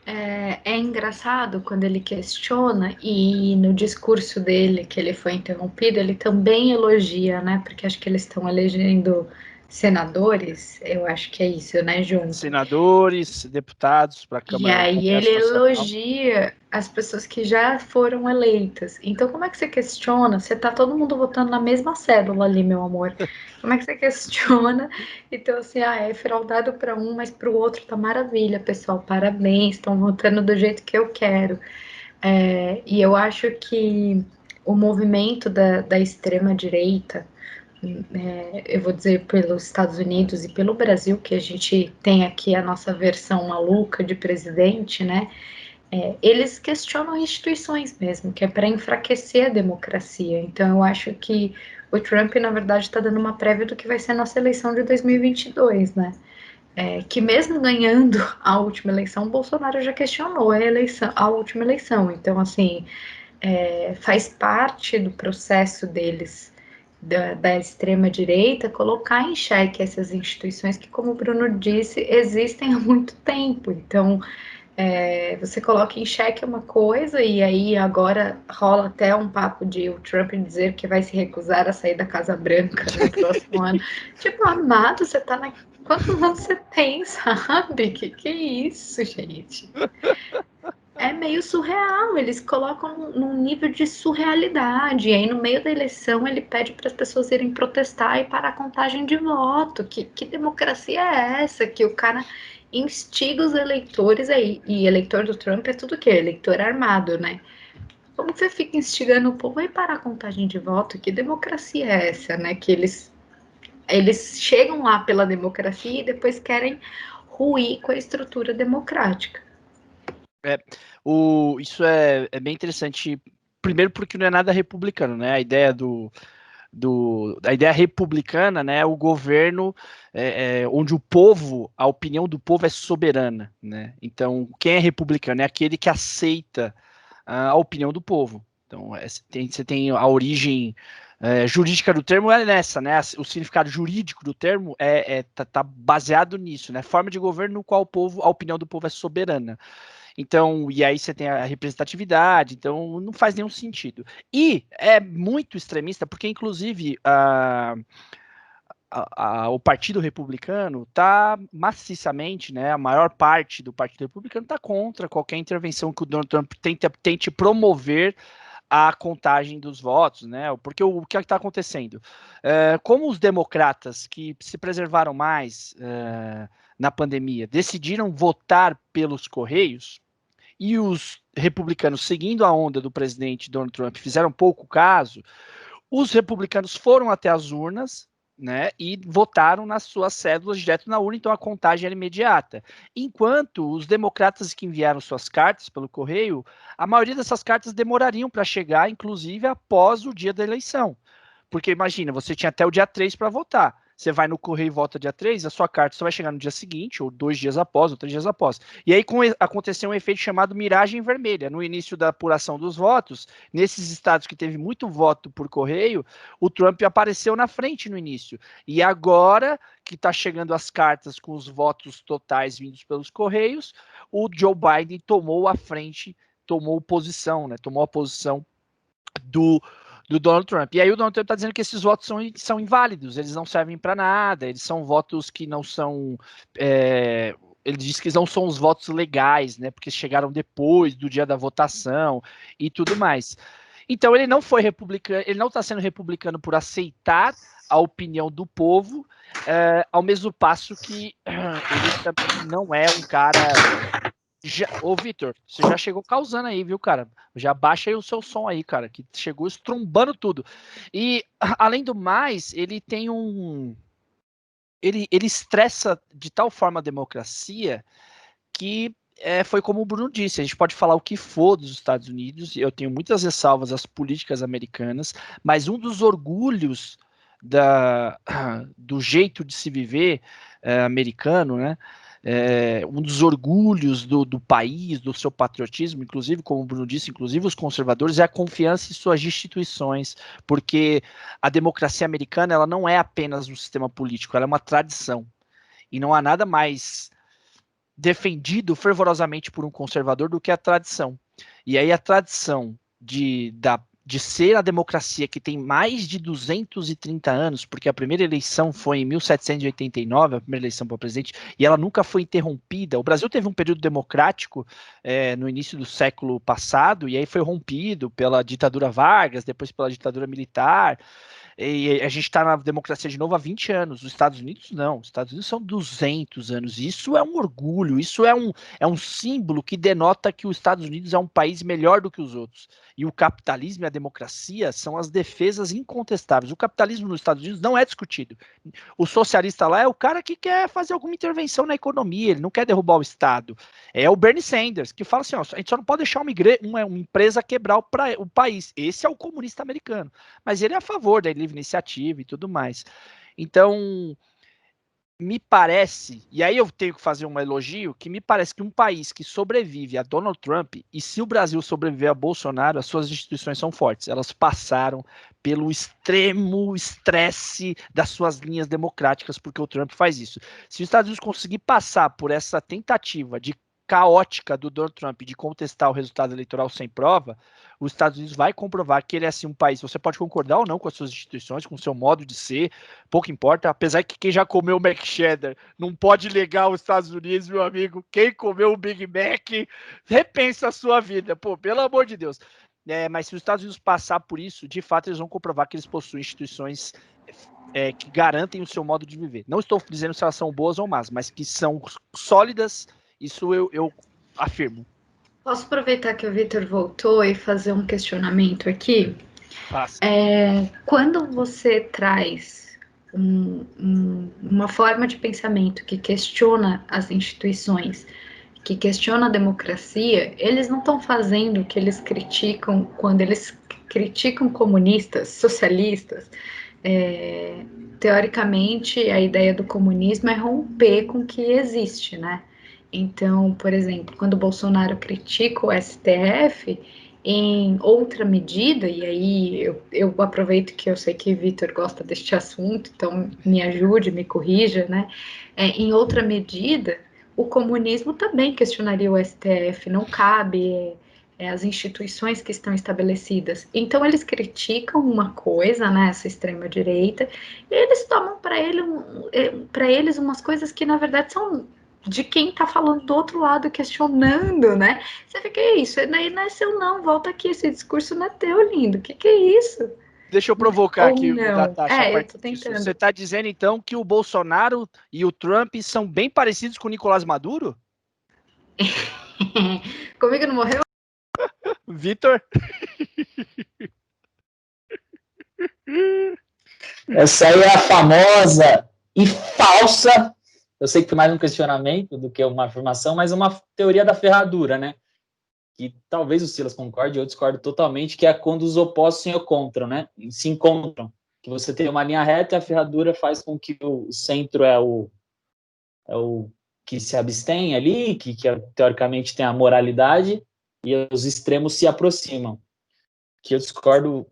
É engraçado quando ele questiona, e no discurso dele, que ele foi interrompido, ele também elogia, né? Porque acho que eles estão elegendo senadores, eu acho que é isso, né, junto. Senadores, deputados para a Câmara. E aí ele elogia as pessoas que já foram eleitas. Então, como é que você questiona? Você tá todo mundo votando na mesma cédula ali, meu amor. Como é que você questiona? Então, assim, é fraudado para um, mas para o outro tá maravilha, pessoal. Parabéns, estão votando do jeito que eu quero. E eu acho que o movimento da extrema-direita, eu vou dizer pelos Estados Unidos e pelo Brasil, que a gente tem aqui a nossa versão maluca de presidente, né? Eles questionam instituições mesmo, que é para enfraquecer a democracia. Então, eu acho que o Trump, na verdade, está dando uma prévia do que vai ser a nossa eleição de 2022, né? Que mesmo ganhando a última eleição, o Bolsonaro já questionou a última eleição. Então, assim, faz parte do processo deles, da extrema-direita, colocar em xeque essas instituições que, como o Bruno disse, existem há muito tempo. Então, você coloca em xeque uma coisa, e aí agora rola até um papo de o Trump dizer que vai se recusar a sair da Casa Branca no próximo ano. Tipo, amado, você tá quantos anos você tem, sabe? Que isso, gente? É meio surreal, eles colocam num nível de surrealidade, e aí no meio da eleição ele pede para as pessoas irem protestar e parar a contagem de voto. Que democracia é essa? Que o cara instiga os eleitores aí, e eleitor do Trump é tudo o quê? Eleitor armado, né? Como que você fica instigando o povo a ir parar a contagem de voto? Que democracia é essa, né? Que eles chegam lá pela democracia e depois querem ruir com a estrutura democrática. Isso é bem interessante. Primeiro porque não é nada republicano, né? A ideia do da ideia republicana, né, o governo onde o povo, a opinião do povo é soberana, né? Então, quem é republicano é aquele que aceita a opinião do povo. Então, você tem a origem jurídica do termo é nessa, né? O significado jurídico do termo tá baseado nisso, né? Forma de governo no qual a opinião do povo é soberana. Então, e aí você tem a representatividade, então não faz nenhum sentido. E é muito extremista, porque inclusive o Partido Republicano está maciçamente, né, a maior parte do Partido Republicano está contra qualquer intervenção que o Donald Trump tente promover a contagem dos votos, né? Porque o que está acontecendo? Como os democratas que se preservaram mais na pandemia decidiram votar pelos Correios, e os republicanos, seguindo a onda do presidente Donald Trump, fizeram pouco caso, os republicanos foram até as urnas, né, e votaram nas suas cédulas direto na urna, então a contagem era imediata. Enquanto os democratas que enviaram suas cartas pelo correio, a maioria dessas cartas demorariam para chegar, inclusive após o dia da eleição. Porque imagina, você tinha até o dia 3 para votar. Você vai no correio e volta dia 3, a sua carta só vai chegar no dia seguinte, ou 2 dias após, ou 3 dias após. E aí aconteceu um efeito chamado miragem vermelha. No início da apuração dos votos, nesses estados que teve muito voto por correio, o Trump apareceu na frente no início. E agora que está chegando as cartas com os votos totais vindos pelos correios, o Joe Biden tomou a frente, tomou posição, né? Tomou a posição do Donald Trump. E aí o Donald Trump está dizendo que esses votos são inválidos, eles não servem para nada, eles são votos que não são... ele diz que não são os votos legais, né? Porque chegaram depois do dia da votação e tudo mais. Então ele não foi republicano, ele não está sendo republicano por aceitar a opinião do povo, ao mesmo passo que ele também não é um cara... Ô, Vitor, você já chegou causando aí, viu, cara? Já baixa aí o seu som aí, cara, que chegou estrombando tudo. E, além do mais, ele tem Ele estressa de tal forma a democracia que foi como o Bruno disse, a gente pode falar o que for dos Estados Unidos, eu tenho muitas ressalvas às políticas americanas, mas um dos orgulhos do jeito de se viver americano, né? Um dos orgulhos do país, do seu patriotismo, inclusive, como o Bruno disse, inclusive os conservadores, é a confiança em suas instituições, porque a democracia americana ela não é apenas um sistema político, ela é uma tradição, e não há nada mais defendido fervorosamente por um conservador do que a tradição. E aí a tradição de ser a democracia que tem mais de 230 anos, porque a primeira eleição foi em 1789, a primeira eleição para presidente, e ela nunca foi interrompida. O Brasil teve um período democrático no início do século passado, e aí foi rompido pela ditadura Vargas, depois pela ditadura militar, e a gente está na democracia de novo há 20 anos. Os Estados Unidos não, os Estados Unidos são 200 anos. Isso é um orgulho, isso é um símbolo que denota que os Estados Unidos é um país melhor do que os outros. E o capitalismo e a democracia são as defesas incontestáveis. O capitalismo nos Estados Unidos não é discutido. O socialista lá é o cara que quer fazer alguma intervenção na economia, ele não quer derrubar o Estado. É o Bernie Sanders, que fala assim, ó, a gente só não pode deixar uma empresa quebrar o país. Esse é o comunista americano. Mas ele é a favor da livre iniciativa e tudo mais. Então, me parece, e aí eu tenho que fazer um elogio, que me parece que um país que sobrevive a Donald Trump, e se o Brasil sobreviver a Bolsonaro, as suas instituições são fortes. Elas passaram pelo extremo estresse das suas linhas democráticas, porque o Trump faz isso. Se os Estados Unidos conseguir passar por essa tentativa caótica do Donald Trump de contestar o resultado eleitoral sem prova, os Estados Unidos vai comprovar que ele é assim um país, você pode concordar ou não com as suas instituições, com o seu modo de ser, pouco importa, apesar que quem já comeu o Mac Cheddar não pode negar os Estados Unidos, meu amigo, quem comeu o Big Mac, repensa a sua vida, pô, pelo amor de Deus. Mas se os Estados Unidos passar por isso, de fato eles vão comprovar que eles possuem instituições que garantem o seu modo de viver. Não estou dizendo se elas são boas ou más, mas que são sólidas. Isso eu afirmo. Posso aproveitar que o Vitor voltou e fazer um questionamento aqui? Faça. Quando você traz uma forma de pensamento que questiona as instituições, que questiona a democracia, eles não estão fazendo o que eles criticam quando eles criticam comunistas, socialistas, teoricamente, a ideia do comunismo é romper com o que existe, né? Então, por exemplo, quando o Bolsonaro critica o STF, em outra medida, e aí eu aproveito que eu sei que Vitor gosta deste assunto, então me ajude, me corrija, né? Em outra medida, o comunismo também questionaria o STF, não cabe as instituições que estão estabelecidas. Então, eles criticam uma coisa, né, essa extrema-direita, e eles tomam para eles umas coisas que, na verdade, são de quem está falando do outro lado, questionando, né? Você fica, é isso, daí não é seu não, volta aqui, esse discurso não é teu, lindo, o que é isso? Deixa eu provocar Ou aqui, não. Natasha, a Eu partir tô disso. tentando. Você está dizendo, então, que o Bolsonaro e o Trump são bem parecidos com o Nicolás Maduro? Comigo não morreu? Vitor? Essa aí é a famosa e falsa, eu sei que foi mais um questionamento do que uma afirmação, mas uma teoria da ferradura, né? Que talvez o Silas concorde, eu discordo totalmente, que é quando os opostos se encontram. Que você tem uma linha reta e a ferradura faz com que o centro é o que se abstém ali, que teoricamente tem a moralidade, e os extremos se aproximam. Que eu discordo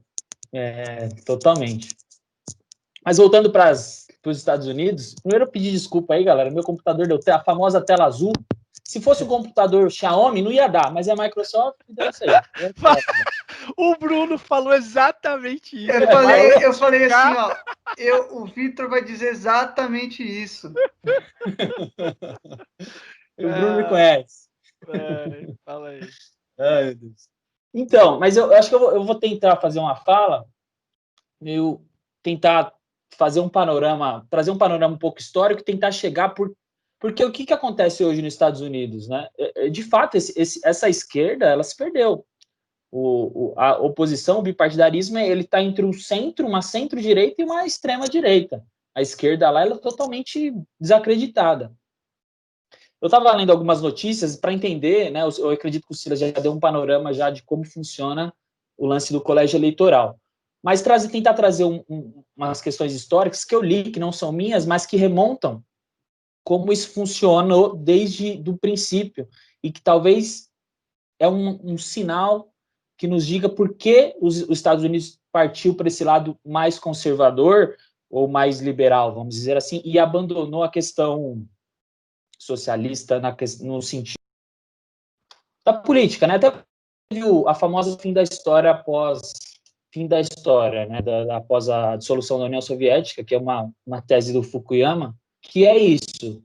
totalmente. Mas voltando para os Estados Unidos, primeiro eu pedi desculpa aí, galera. Meu computador deu a famosa tela azul. Se fosse um computador Xiaomi, não ia dar, mas é Microsoft, deu isso aí. O Bruno falou exatamente isso. Eu falei assim, ó. O Vitor vai dizer exatamente isso. O Bruno me conhece. Fala aí. Ai, meu Deus. Então, mas eu acho que eu vou tentar fazer uma fala, tentar fazer um panorama, trazer um panorama um pouco histórico e tentar chegar porque o que acontece hoje nos Estados Unidos, né? De fato, essa esquerda, ela se perdeu. A oposição, o bipartidarismo, ele está entre um centro, uma centro-direita e uma extrema-direita. A esquerda lá, ela é totalmente desacreditada. Eu estava lendo algumas notícias para entender, né? Eu acredito que o Silas já deu um panorama já de como funciona o lance do colégio eleitoral. Mas tentar trazer umas questões históricas que eu li, que não são minhas, mas que remontam como isso funcionou desde o princípio e que talvez é um sinal que nos diga por que os Estados Unidos partiu para esse lado mais conservador ou mais liberal, vamos dizer assim, e abandonou a questão socialista no sentido da política, né? Até viu a famosa fim da história após né? Após a dissolução da União Soviética, que é uma tese do Fukuyama, que é isso.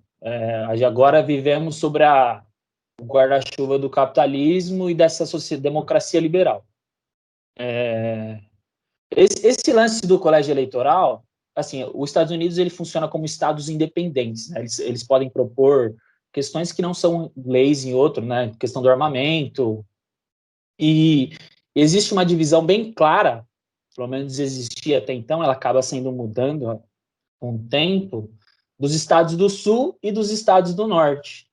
Agora vivemos sobre o guarda-chuva do capitalismo e dessa democracia liberal. Esse lance do colégio eleitoral, assim, os Estados Unidos ele funciona como estados independentes, né? Eles podem propor questões que não são leis em outro, né? Questão do armamento, e existe uma divisão bem clara, pelo menos existia até então, ela acaba sendo mudando com o tempo, dos estados do Sul e dos estados do Norte.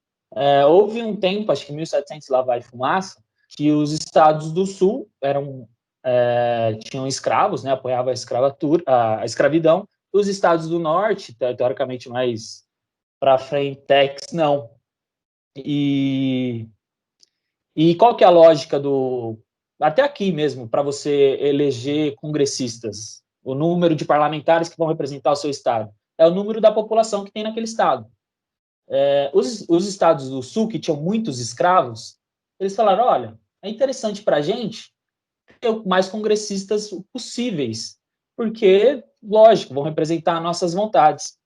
Houve um tempo, acho que 1700 lá vai fumaça, que os estados do Sul tinham escravos, né, apoiavam a escravidão, os estados do Norte, teoricamente mais para frente, não. E qual que é a lógica até aqui mesmo, para você eleger congressistas? O número de parlamentares que vão representar o seu estado é o número da população que tem naquele estado. Os estados do Sul, que tinham muitos escravos, eles falaram, olha, é interessante para a gente ter mais congressistas possíveis, porque, lógico, vão representar nossas vontades.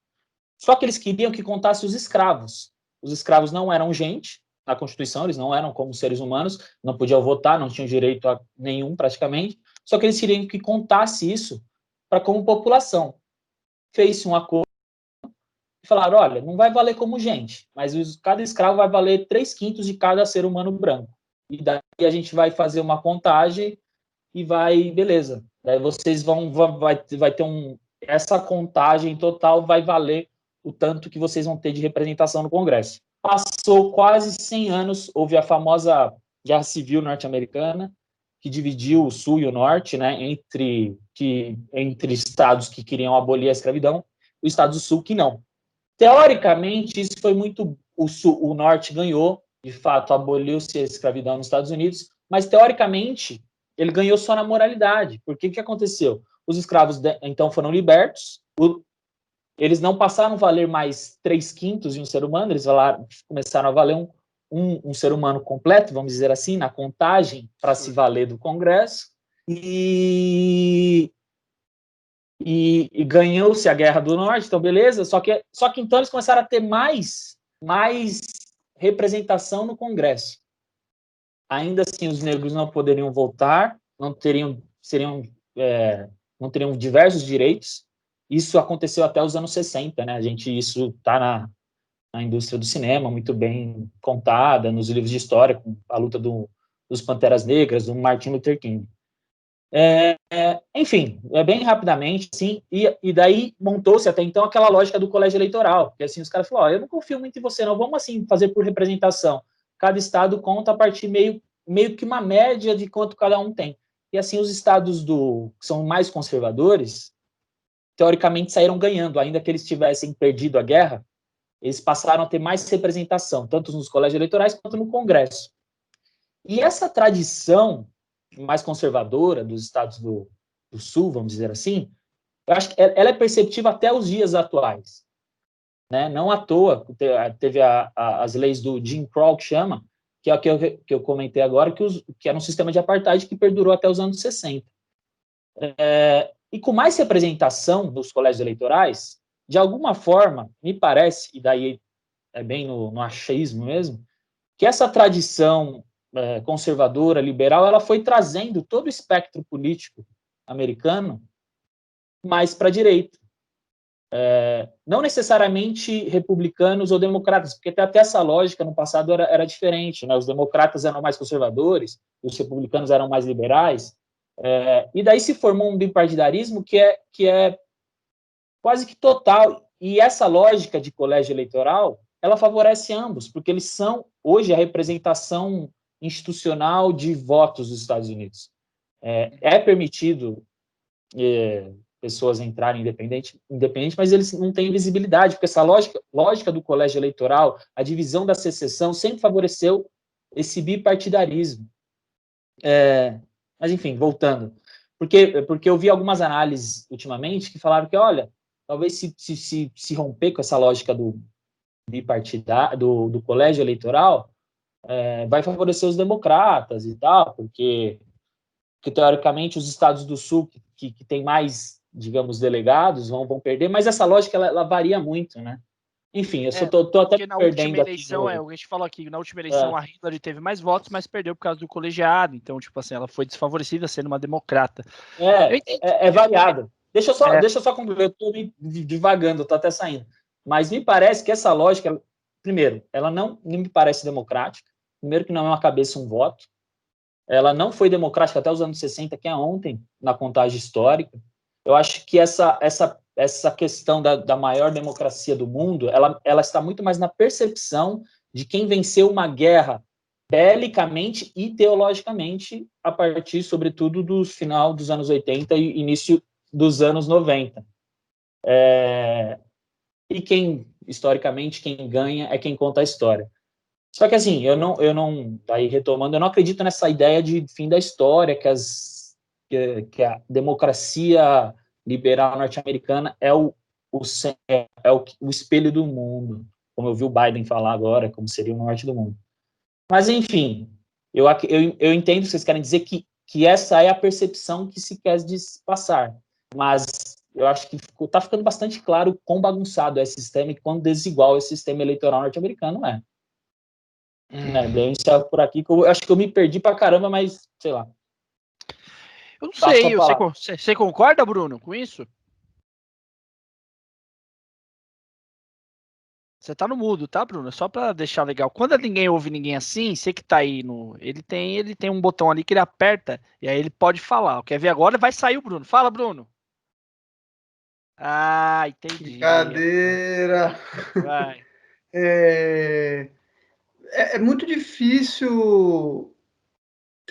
Só que eles queriam que contasse os escravos. Os escravos não eram gente, na Constituição, eles não eram como seres humanos, não podiam votar, não tinham direito a nenhum praticamente, só que eles queriam que contasse isso para como população. Fez-se um acordo e falaram, olha, não vai valer como gente, mas cada escravo vai valer 3/5 de cada ser humano branco. E daí a gente vai fazer uma contagem e beleza. Daí vocês vai ter essa contagem total vai valer o tanto que vocês vão ter de representação no Congresso. Passou quase 100 anos, houve a famosa Guerra Civil norte-americana, que dividiu o Sul e o Norte, né, entre estados que queriam abolir a escravidão e os estados do Sul que não. Teoricamente, isso foi muito... O Norte ganhou, de fato, aboliu-se a escravidão nos Estados Unidos, mas, teoricamente, ele ganhou só na moralidade. Porque o que aconteceu? Os escravos, então, foram libertos, eles não passaram a valer mais 3/5 de um ser humano, eles começaram a valer um ser humano completo, vamos dizer assim, na contagem, para se valer do Congresso, e ganhou-se a Guerra do Norte, então beleza, só que então eles começaram a ter mais representação no Congresso. Ainda assim, os negros não poderiam votar, não teriam diversos direitos. Isso aconteceu até os anos 60, né? Isso está na indústria do cinema, muito bem contada, nos livros de história, com a luta dos Panteras Negras, do Martin Luther King. Enfim, bem rapidamente, assim, e daí montou-se até então aquela lógica do colégio eleitoral, que assim, os caras falaram, eu não confio muito em você, não, vamos assim fazer por representação. Cada estado conta a partir meio que uma média de quanto cada um tem. E assim, os estados que são mais conservadores, teoricamente saíram ganhando, ainda que eles tivessem perdido a guerra, eles passaram a ter mais representação, tanto nos colégios eleitorais quanto no Congresso. E essa tradição mais conservadora dos estados do Sul, vamos dizer assim, eu acho que ela é perceptível até os dias atuais. Né? Não à toa, teve as leis do Jim Crow, que chama, que é o que eu comentei agora, que era um sistema de apartheid que perdurou até os anos 60. E com mais representação dos colégios eleitorais, de alguma forma, me parece, e daí é bem no acheísmo mesmo, que essa tradição conservadora, liberal, ela foi trazendo todo o espectro político americano mais para a direita. Não necessariamente republicanos ou democratas, porque até essa lógica no passado era diferente, né? Os democratas eram mais conservadores, os republicanos eram mais liberais, e daí se formou um bipartidarismo que é quase que total, e essa lógica de colégio eleitoral, ela favorece ambos, porque eles são, hoje, a representação institucional de votos dos Estados Unidos. É permitido pessoas entrarem independente, mas eles não têm visibilidade, porque essa lógica do colégio eleitoral, a divisão da secessão, sempre favoreceu esse bipartidarismo. Mas, enfim, voltando. Porque eu vi algumas análises ultimamente que falaram que, olha, talvez se romper com essa lógica do bipartidário, do colégio eleitoral, vai favorecer os democratas e tal, porque teoricamente os estados do Sul que tem mais, digamos, delegados vão perder, mas essa lógica ela varia muito, né? Enfim, eu só tô até na perdendo última eleição, aqui. a gente falou aqui, na última eleição a Hillary teve mais votos, mas perdeu por causa do colegiado, então, tipo assim, ela foi desfavorecida sendo uma democrata. É variado. Deixa eu só concluir, eu tô me divagando, eu tô até saindo. Mas me parece que essa lógica, primeiro, ela não me parece democrática, primeiro que não é uma cabeça um voto, ela não foi democrática até os anos 60, que é ontem, na contagem histórica. Eu acho que essa questão da maior democracia do mundo, ela está muito mais na percepção de quem venceu uma guerra belicamente e teologicamente a partir, sobretudo, do final dos anos 80 e início dos anos 90. E historicamente, quem ganha é quem conta a história. Só que, assim, daí retomando, eu não acredito nessa ideia de fim da história, que a democracia liberal norte-americana é o espelho do mundo, como eu vi o Biden falar agora, como seria o norte do mundo. Mas, enfim, eu entendo que vocês querem dizer que essa é a percepção que se quer passar, mas eu acho que está ficando bastante claro quão bagunçado é esse sistema e quão desigual esse sistema eleitoral norte-americano é. Daí eu encerro por aqui, que eu acho que eu me perdi pra caramba, mas sei lá. Eu não sei, você concorda, Bruno, com isso? Você tá no mudo, tá, Bruno? Só pra deixar legal. Quando ninguém ouve ninguém assim, você que tá aí no... Ele tem um botão ali que ele aperta e aí ele pode falar. Quer ver agora? Vai sair o Bruno. Fala, Bruno. Ah, entendi. Brincadeira. Vai. É muito difícil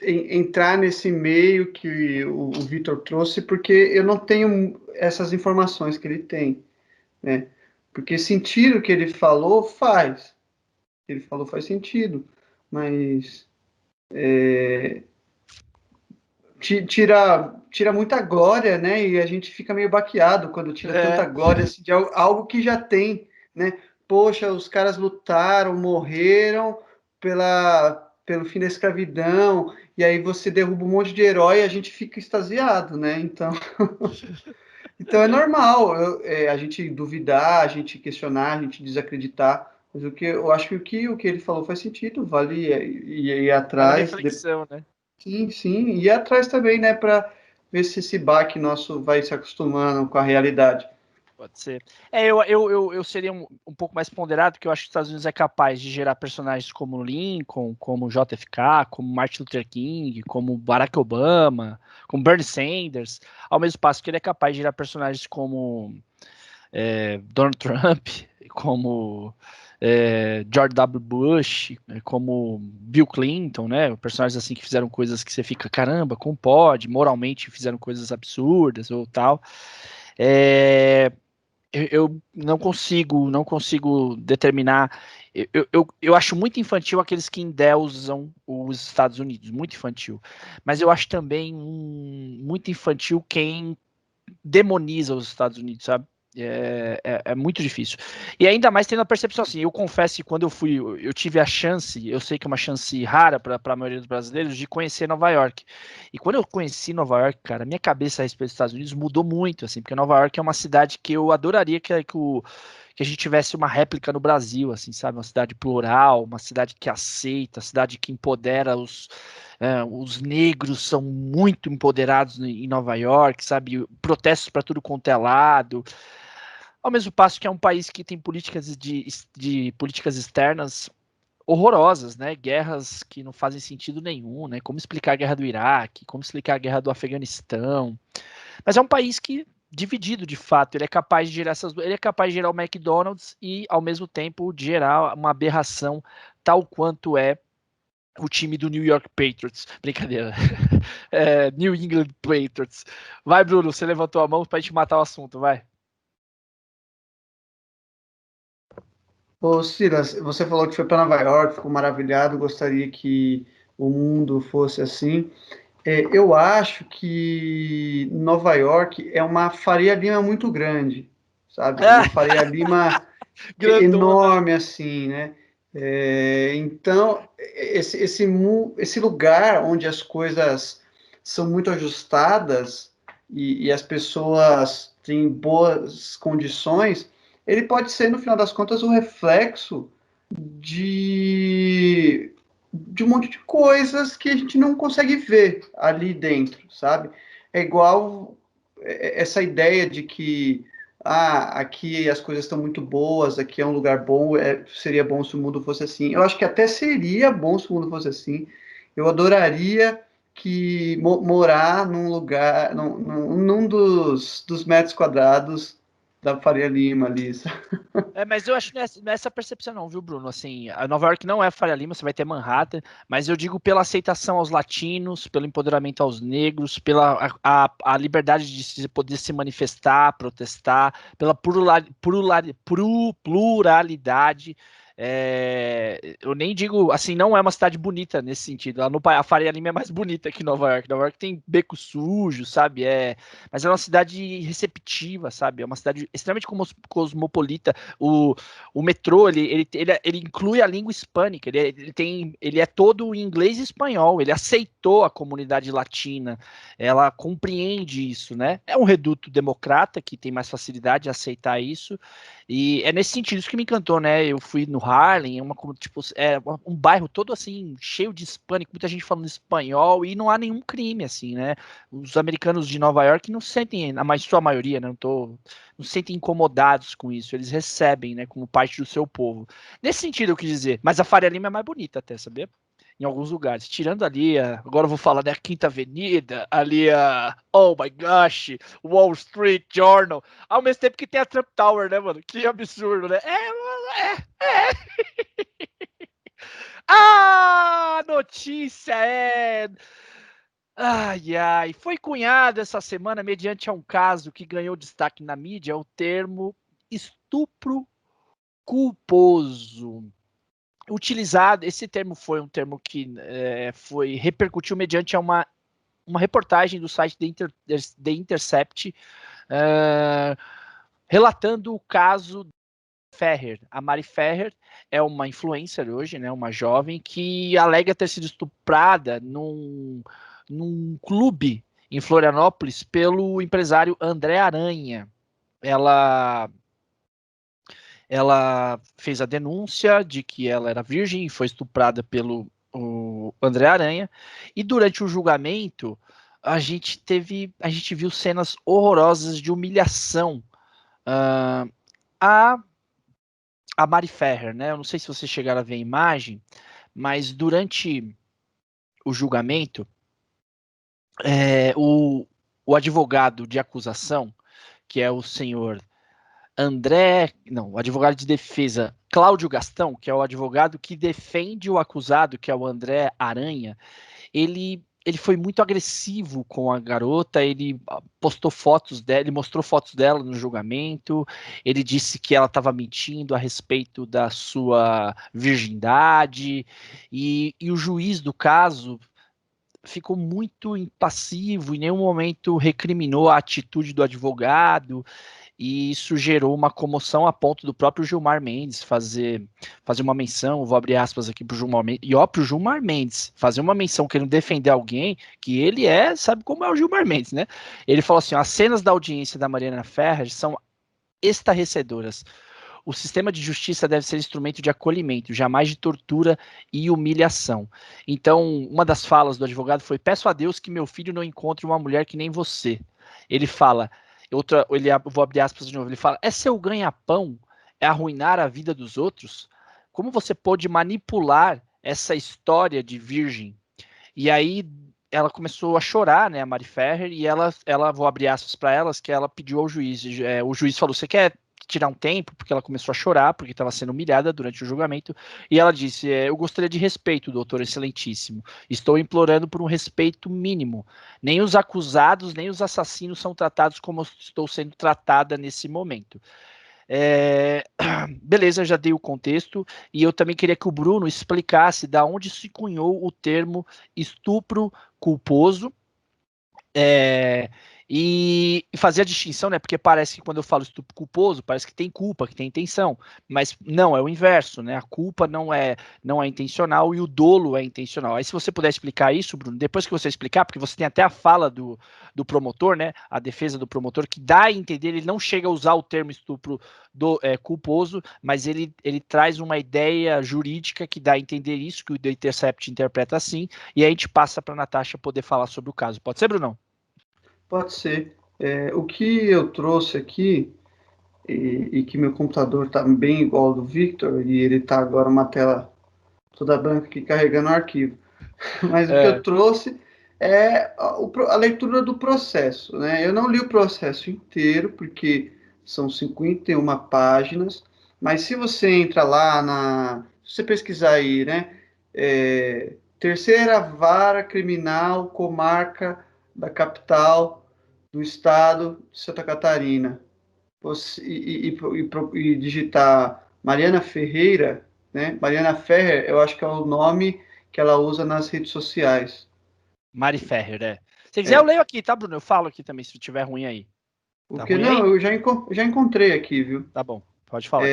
entrar nesse meio que o Vitor trouxe, porque eu não tenho essas informações que ele tem, né? Porque sentido o que ele falou faz. O que ele falou faz sentido, mas tira muita glória, né? E a gente fica meio baqueado quando tira tanta glória assim, de algo que já tem, né? Poxa, os caras lutaram, morreram pelo fim da escravidão, e aí você derruba um monte de herói e a gente fica extasiado, né? Então é normal a gente duvidar, a gente questionar, a gente desacreditar, mas eu acho que o que ele falou faz sentido, vale ir Vale a atrás. reflexão, né? Sim, sim, e ir atrás também, né, para ver se esse baque nosso vai se acostumando com a realidade. Pode ser. Eu seria um pouco mais ponderado, porque eu acho que os Estados Unidos é capaz de gerar personagens como Lincoln, como JFK, como Martin Luther King, como Barack Obama, como Bernie Sanders, ao mesmo passo que ele é capaz de gerar personagens como Donald Trump, como George W. Bush, como Bill Clinton, né? Personagens assim que fizeram coisas que você fica, caramba, como pode? Moralmente fizeram coisas absurdas ou tal. Eu não consigo determinar. Eu acho muito infantil aqueles que endeusam os Estados Unidos, muito infantil. Mas eu acho também muito infantil quem demoniza os Estados Unidos, sabe? É muito difícil. E ainda mais tendo a percepção assim, eu confesso que quando eu tive a chance, eu sei que é uma chance rara para a maioria dos brasileiros, de conhecer Nova York. E quando eu conheci Nova York, cara, minha cabeça a respeito dos Estados Unidos mudou muito, assim, porque Nova York é uma cidade que eu adoraria que a gente tivesse uma réplica no Brasil, assim, sabe? Uma cidade plural, uma cidade que aceita, cidade que empodera os negros são muito empoderados em Nova York, sabe? Protestos para tudo quanto é lado. Ao mesmo passo que é um país que tem políticas de políticas externas horrorosas, né? Guerras que não fazem sentido nenhum, né? Como explicar a guerra do Iraque, como explicar a guerra do Afeganistão. Mas é um país que dividido de fato, ele é capaz de gerar ele é capaz de gerar o McDonald's e ao mesmo tempo de gerar uma aberração tal quanto é o time do New York Patriots. Brincadeira. New England Patriots. Vai, Bruno, você levantou a mão pra gente matar o assunto, vai. Ô, Silas, você falou que foi para Nova York, ficou maravilhado, gostaria que o mundo fosse assim. Eu acho que Nova York é uma Faria Lima muito grande, sabe? Uma Faria Lima Grandona. enorme assim, né? Então, esse lugar onde as coisas são muito ajustadas e as pessoas têm boas condições, ele pode ser, no final das contas, o reflexo de, de um monte de coisas que a gente não consegue ver ali dentro, sabe? É igual essa ideia de que aqui as coisas estão muito boas, aqui é um lugar bom, seria bom se o mundo fosse assim. Eu acho que até seria bom se o mundo fosse assim. Eu adoraria que morar num lugar, num dos metros quadrados da Faria Lima ali. Mas eu acho que não é essa percepção não, viu, Bruno? Assim, a Nova York não é Faria Lima, você vai ter Manhattan, mas eu digo pela aceitação aos latinos, pelo empoderamento aos negros, pela a liberdade de se poder se manifestar, protestar, pela pluralidade. Eu nem digo, assim, não é uma cidade bonita nesse sentido. A Faria Lima é mais bonita que Nova York. Nova York tem beco sujo, sabe? Mas é uma cidade receptiva, sabe? É uma cidade extremamente cosmopolita. O metrô, ele inclui a língua hispânica, ele é todo em inglês e espanhol, ele aceitou a comunidade latina, ela compreende isso, né? É um reduto democrata que tem mais facilidade de aceitar isso, e é nesse sentido isso que me encantou, né? Eu fui no Harlem, um bairro todo assim, cheio de hispânico, muita gente falando espanhol, e não há nenhum crime, assim, né? Os americanos de Nova York não sentem, a sua maioria, né? Não se sentem incomodados com isso, eles recebem, né, como parte do seu povo. Nesse sentido, eu quis dizer, mas a Faria Lima é mais bonita até, sabia? Em alguns lugares, tirando ali, agora eu vou falar da Quinta Avenida, ali oh my gosh, Wall Street Journal, ao mesmo tempo que tem a Trump Tower, né, mano? Que absurdo, né? notícia é... Ai, ai. Foi cunhado essa semana, mediante a um caso que ganhou destaque na mídia, o termo estupro culposo. Utilizado, esse termo foi um termo que repercutiu mediante a uma reportagem do site The Intercept, relatando o caso Ferrer. A Mari Ferrer é uma influencer hoje, né, uma jovem que alega ter sido estuprada num clube em Florianópolis pelo empresário André Aranha. Ela fez a denúncia de que ela era virgem e foi estuprada pelo André Aranha, e durante o julgamento a gente viu cenas horrorosas de humilhação a Mari Ferrer, né? Eu não sei se vocês chegaram a ver a imagem, mas durante o julgamento, o advogado de acusação, que é o senhor o advogado de defesa, Cláudio Gastão, que é o advogado que defende o acusado, que é o André Aranha, ele foi muito agressivo com a garota, ele postou fotos dela, ele mostrou fotos dela no julgamento, ele disse que ela estava mentindo a respeito da sua virgindade, e o juiz do caso ficou muito impassivo, em nenhum momento recriminou a atitude do advogado, e isso gerou uma comoção a ponto do próprio Gilmar Mendes fazer uma menção, vou abrir aspas aqui para o Gilmar Mendes, e ó, para o Gilmar Mendes fazer uma menção querendo defender alguém, que ele sabe como é o Gilmar Mendes, né? Ele falou assim, as cenas da audiência da Mariana Ferrer são estarrecedoras. O sistema de justiça deve ser instrumento de acolhimento, jamais de tortura e humilhação. Então, uma das falas do advogado foi: peço a Deus que meu filho não encontre uma mulher que nem você. Ele fala, vou abrir aspas de novo, ele fala: é seu ganha-pão? É arruinar a vida dos outros? Como você pode manipular essa história de virgem? E aí ela começou a chorar, né, a Mari Ferrer, e ela vou abrir aspas para elas, que ela pediu ao juiz, o juiz falou: você quer tirar um tempo? Porque ela começou a chorar, porque estava sendo humilhada durante o julgamento, e ela disse: eu gostaria de respeito, doutor excelentíssimo, estou implorando por um respeito mínimo, nem os acusados, nem os assassinos são tratados como estou sendo tratada nesse momento. Beleza, já dei o contexto, e eu também queria que o Bruno explicasse da onde se cunhou o termo estupro culposo, e fazer a distinção, né? Porque parece que quando eu falo estupro culposo, parece que tem culpa, que tem intenção, mas não, é o inverso, né? A culpa não é intencional e o dolo é intencional. Aí se você puder explicar isso, Bruno, depois que você explicar, porque você tem até a fala do promotor, né? A defesa do promotor, que dá a entender, ele não chega a usar o termo estupro culposo, mas ele traz uma ideia jurídica que dá a entender isso, que o The Intercept interpreta assim, e aí a gente passa para a Natasha poder falar sobre o caso. Pode ser, Brunão? Pode ser. O que eu trouxe aqui, e que meu computador está bem igual ao do Victor, e ele está agora uma tela toda branca aqui carregando o arquivo. Mas o que eu trouxe é a leitura do processo, né? Eu não li o processo inteiro, porque são 51 páginas, mas se você entra lá se você pesquisar aí, né? Terceira Vara Criminal Comarca da Capital do Estado de Santa Catarina, e digitar Mariana Ferreira, né? Mariana Ferrer, eu acho que é o nome que ela usa nas redes sociais. Mari Ferrer, Se quiser, eu leio aqui, tá, Bruno? Eu falo aqui também, se tiver ruim aí. Porque ruim não, aí? Eu já encontrei aqui, viu? Tá bom, pode falar.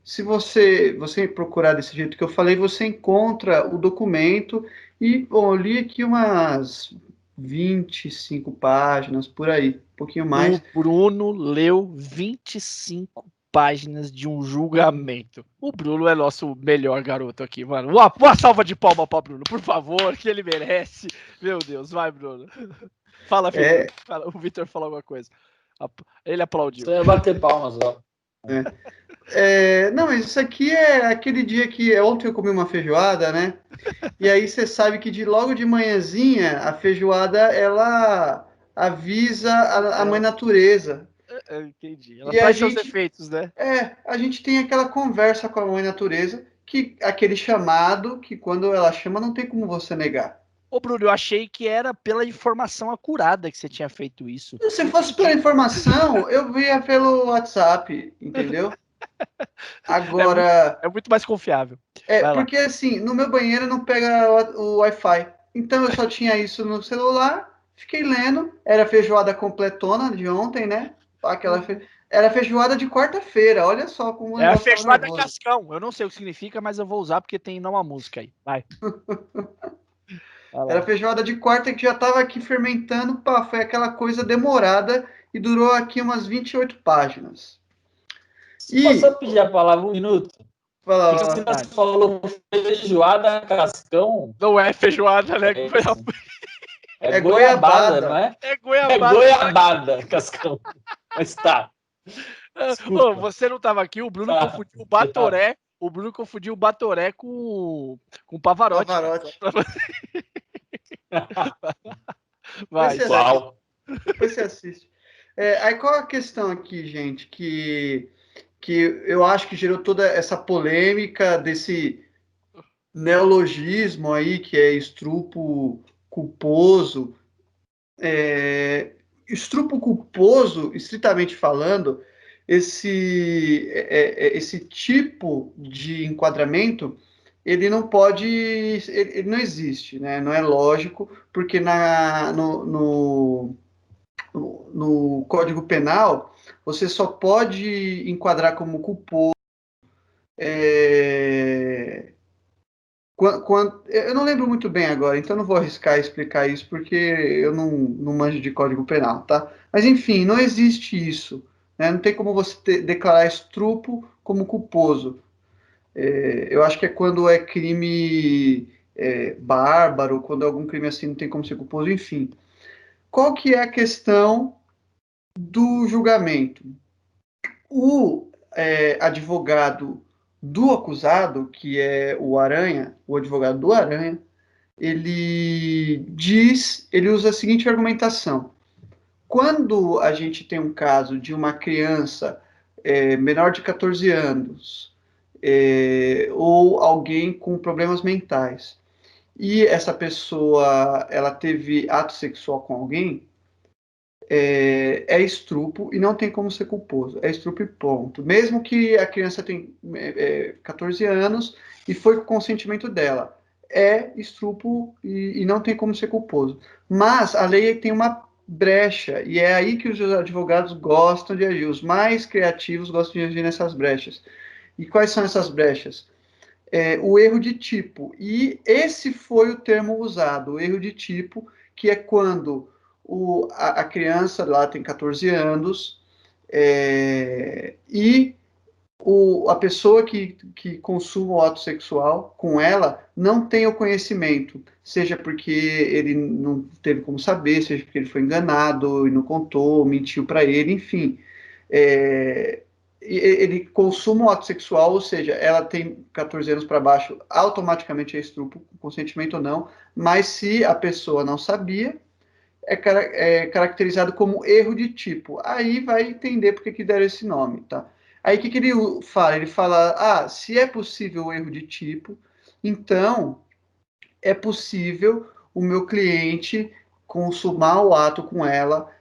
Se você procurar desse jeito que eu falei, você encontra o documento, e bom, eu li aqui umas 25 páginas, por aí, um pouquinho mais. O Bruno leu 25 páginas de um julgamento. O Bruno é nosso melhor garoto aqui, mano. Uma salva de palma para Bruno, por favor, que ele merece. Meu Deus, vai, Bruno. Fala, Vitor. O Vitor falou alguma coisa. Ele aplaudiu. Você ia bater palmas, ó. Não, mas isso aqui é aquele dia que ontem eu comi uma feijoada, né? E aí você sabe que logo de manhãzinha a feijoada ela avisa a mãe natureza. Eu entendi. Ela faz seus efeitos, né? A gente tem aquela conversa com a mãe natureza que aquele chamado que quando ela chama não tem como você negar. Ô, Bruno, eu achei que era pela informação acurada que você tinha feito isso. Se fosse pela informação, eu via pelo WhatsApp, entendeu? Agora, É muito mais confiável. Vai lá. porque assim, no meu banheiro não pega o Wi-Fi. Então eu só tinha isso no celular, fiquei lendo, era feijoada completona de ontem, né? Era feijoada de quarta-feira, olha só como o É a negócio tava feijoada nervoso. cascão. Eu não sei o que significa, mas eu vou usar porque tem não a música aí. Vai. Vai Era lá. feijoada de quarta que já estava aqui fermentando, pá, foi aquela coisa demorada e durou aqui umas 28 páginas. Posso só E, pedir a palavra um minuto? fala Porque lá, se você falou feijoada cascão, Não é feijoada, né? é goiabada. goiabada, não é? É É goiabada. goiabada, cascão. Mas tá. Ô, você não tava aqui, o Bruno Tá. confundiu o Batoré. O Bruno confundiu o Batoré com o Pavarotti. Pavarotti. Vai. Uau. Depois você assiste. Aí qual a questão aqui, gente, que eu acho que gerou toda essa polêmica desse neologismo aí, que é estrupo culposo. Estrupo culposo, estritamente falando, esse tipo de enquadramento, ele não pode, ele não existe, né? Não é lógico, porque no Código Penal, você só pode enquadrar como culposo eu não lembro muito bem agora, então não vou arriscar explicar isso, porque eu não manjo de Código Penal, tá? Mas, enfim, não existe isso, né? Não tem como você declarar estupro como culposo. Eu acho que é quando é crime bárbaro, quando é algum crime assim não tem como ser culposo, enfim. Qual que é a questão do julgamento? O advogado do acusado, que é o Aranha, o advogado do Aranha, ele usa a seguinte argumentação: quando a gente tem um caso de uma criança menor de 14 anos ou alguém com problemas mentais e essa pessoa ela teve ato sexual com alguém, é estupro e não tem como ser culposo. É estupro e ponto. Mesmo que a criança tenha 14 anos e foi com o consentimento dela. É estupro e não tem como ser culposo. Mas a lei tem uma brecha e é aí que os advogados gostam de agir. Os mais criativos gostam de agir nessas brechas. E quais são essas brechas? O erro de tipo. E esse foi o termo usado, o erro de tipo, que é quando a criança lá tem 14 anos e a pessoa que consuma o ato sexual com ela não tem o conhecimento, seja porque ele não teve como saber, seja porque ele foi enganado e não contou, mentiu para ele, enfim. Ele consuma o ato sexual, ou seja, ela tem 14 anos para baixo, automaticamente é estupro, com consentimento ou não, mas se a pessoa não sabia, é caracterizado como erro de tipo. Aí vai entender por que deram esse nome, tá? Aí o que ele fala? Ele fala, se é possível o erro de tipo, então é possível o meu cliente consumar o ato com ela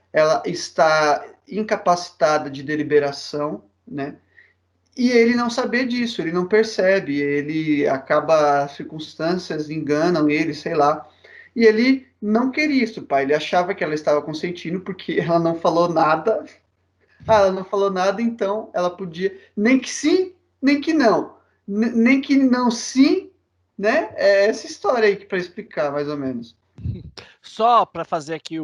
está incapacitada de deliberação, né? E ele não saber disso, ele não percebe, ele acaba, as circunstâncias enganam ele, sei lá. E ele não queria isso, pai. Ele achava que ela estava consentindo porque ela não falou nada. Ela não falou nada, então ela podia, nem que sim, nem que não. Nem que não sim, né? É essa história aí para explicar, mais ou menos. Só para fazer aqui